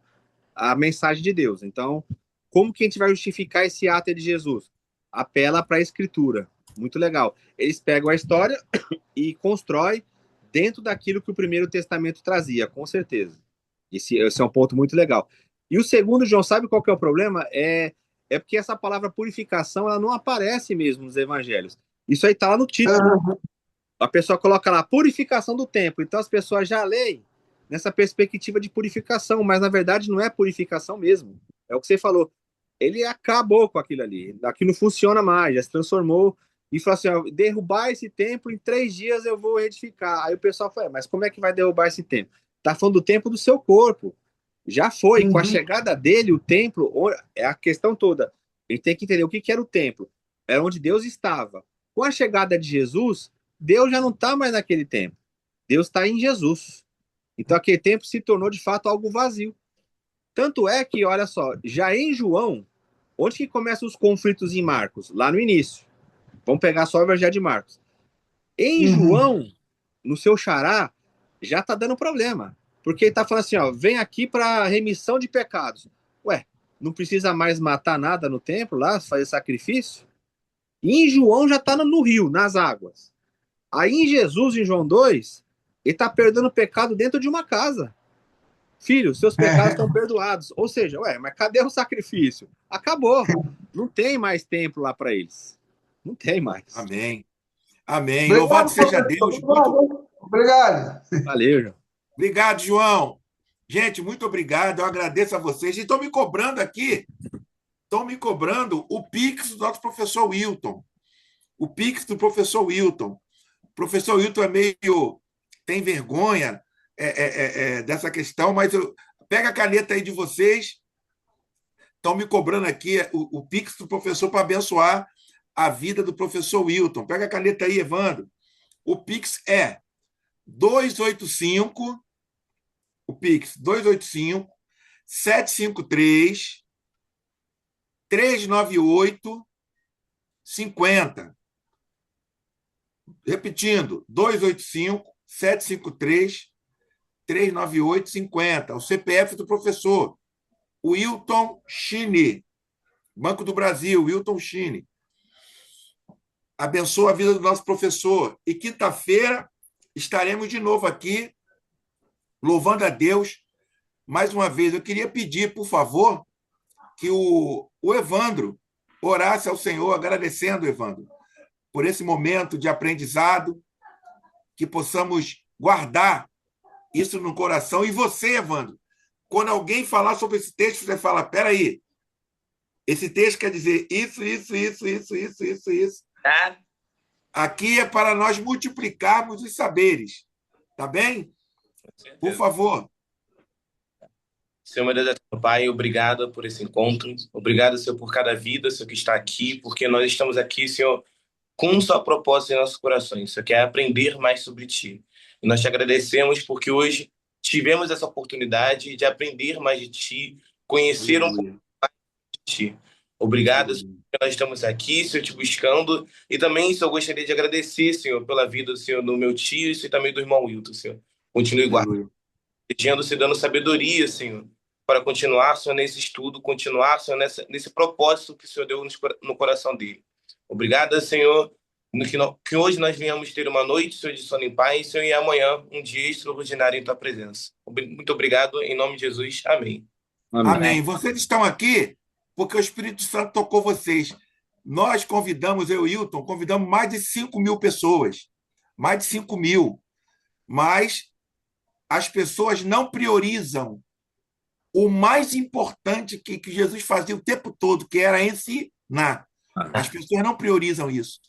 à mensagem de Deus. Então, como que a gente vai justificar esse ato de Jesus? Apela para a Escritura. Muito legal. Eles pegam a história e constroem dentro daquilo que o Primeiro Testamento trazia, com certeza. Esse é um ponto muito legal. E o segundo, João, sabe qual que é o problema? É porque essa palavra purificação, ela não aparece mesmo nos evangelhos. Isso aí está lá no título. A pessoa coloca lá, purificação do templo. Então as pessoas já leem nessa perspectiva de purificação, mas na verdade não é purificação mesmo. É o que você falou. Ele acabou com aquilo ali. Aquilo não funciona mais, já se transformou. E falou assim, derrubar esse templo, em 3 dias eu vou edificar. Aí o pessoal falou, mas como é que vai derrubar esse templo? Está falando do templo do seu corpo. Já foi, com a chegada dele, o templo, é a questão toda. A gente tem que entender o que era o templo. Era onde Deus estava. Com a chegada de Jesus, Deus já não está mais naquele templo. Deus está em Jesus. Então aquele templo se tornou, de fato, algo vazio. Tanto é que, olha só, já em João, onde que começam os conflitos em Marcos? Lá no início. Vamos pegar só o Evangelho de Marcos. Em João, no seu xará, já tá dando problema. Porque ele tá falando assim, ó, vem aqui para remissão de pecados. Ué, não precisa mais matar nada no templo lá, fazer sacrifício? E em João já tá no rio, nas águas. Aí em Jesus, em João 2, ele tá perdoando o pecado dentro de uma casa. Filho, seus pecados estão perdoados. Ou seja, ué, mas cadê o sacrifício? Acabou. Não tem mais templo lá para eles. Não tem mais. Amém. Amém. Obrigado, Louvado seja professor. Deus. Muito... Obrigado. Valeu, João. Obrigado, João. Gente, muito obrigado. Eu agradeço a vocês. E estão me cobrando aqui. Estão me cobrando o Pix do nosso professor Wilton. O Pix do professor Wilton. O professor Wilton é meio... tem vergonha dessa questão, mas pega a caneta aí de vocês. Estão me cobrando aqui o Pix do professor para abençoar a vida do professor Wilton. Pega a caneta aí, Evandro. O Pix é 285, o Pix 285 753 398 50. Repetindo, 285 753 398 50. O CPF do professor Wilton Chini, Banco do Brasil, Wilton Chini. Abençoa a vida do nosso professor. E quinta-feira estaremos de novo aqui, louvando a Deus. Mais uma vez, eu queria pedir, por favor, que o Evandro orasse ao Senhor, agradecendo, Evandro, por esse momento de aprendizado, que possamos guardar isso no coração. E você, Evandro, quando alguém falar sobre esse texto, você fala, peraí, esse texto quer dizer isso. Tá? Aqui é para nós multiplicarmos os saberes. Tá bem? Por favor. Senhor, meu Deus, eterno Pai, obrigado por esse encontro. Obrigado, Senhor, por cada vida, Senhor, que está aqui, porque nós estamos aqui, Senhor, com um só propósito em nossos corações, Senhor, que é aprender mais sobre Ti. E nós te agradecemos porque hoje tivemos essa oportunidade de aprender mais de Ti, conhecer um pouco mais de Ti. Obrigado, Senhor, que nós estamos aqui, Senhor, te buscando. E também, Senhor, eu gostaria de agradecer, Senhor, pela vida, Senhor, do meu tio e também do irmão Wilton, Senhor. Continue guardando, Senhor, dando sabedoria, Senhor, para continuar, Senhor, nesse estudo, continuar, Senhor, nesse propósito que o Senhor deu no coração dele. Obrigado, Senhor, que hoje nós venhamos ter uma noite, Senhor, de sono em paz, Senhor, e amanhã um dia extraordinário em Tua presença. Muito obrigado, em nome de Jesus. Amém. Amém. Vocês estão aqui porque o Espírito Santo tocou vocês. Nós convidamos, eu e o Hilton, convidamos mais de 5.000 pessoas. Mais de 5.000. Mas as pessoas não priorizam o mais importante que Jesus fazia o tempo todo, que era ensinar. As pessoas não priorizam isso.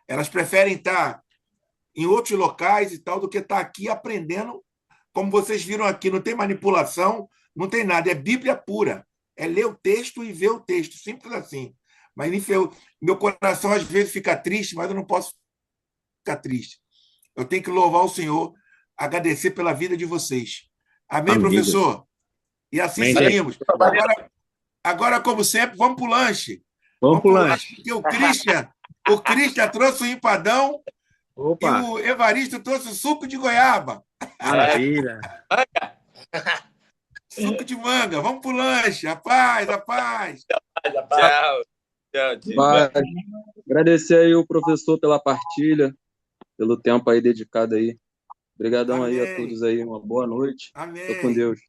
Elas preferem estar em outros locais e tal do que estar aqui aprendendo. Como vocês viram aqui, não tem manipulação, não tem nada. É Bíblia pura. É ler o texto e ver o texto. Simples assim. Mas meu coração às vezes fica triste, mas eu não posso ficar triste. Eu tenho que louvar o Senhor, agradecer pela vida de vocês. Amém, Amém, professor? E assim Amém, seguimos. Agora, como sempre, vamos para o lanche. Vamos para o lanche. Porque o Christian trouxe o empadão. Opa. E o Evaristo trouxe o suco de goiaba. Maravilha. Suco de manga. Vamos pro lanche. Rapaz. Tchau. Vai. Agradecer aí o professor pela partilha, pelo tempo aí dedicado aí. Obrigadão aí a todos aí. Uma boa noite. Amém. Tô com Deus.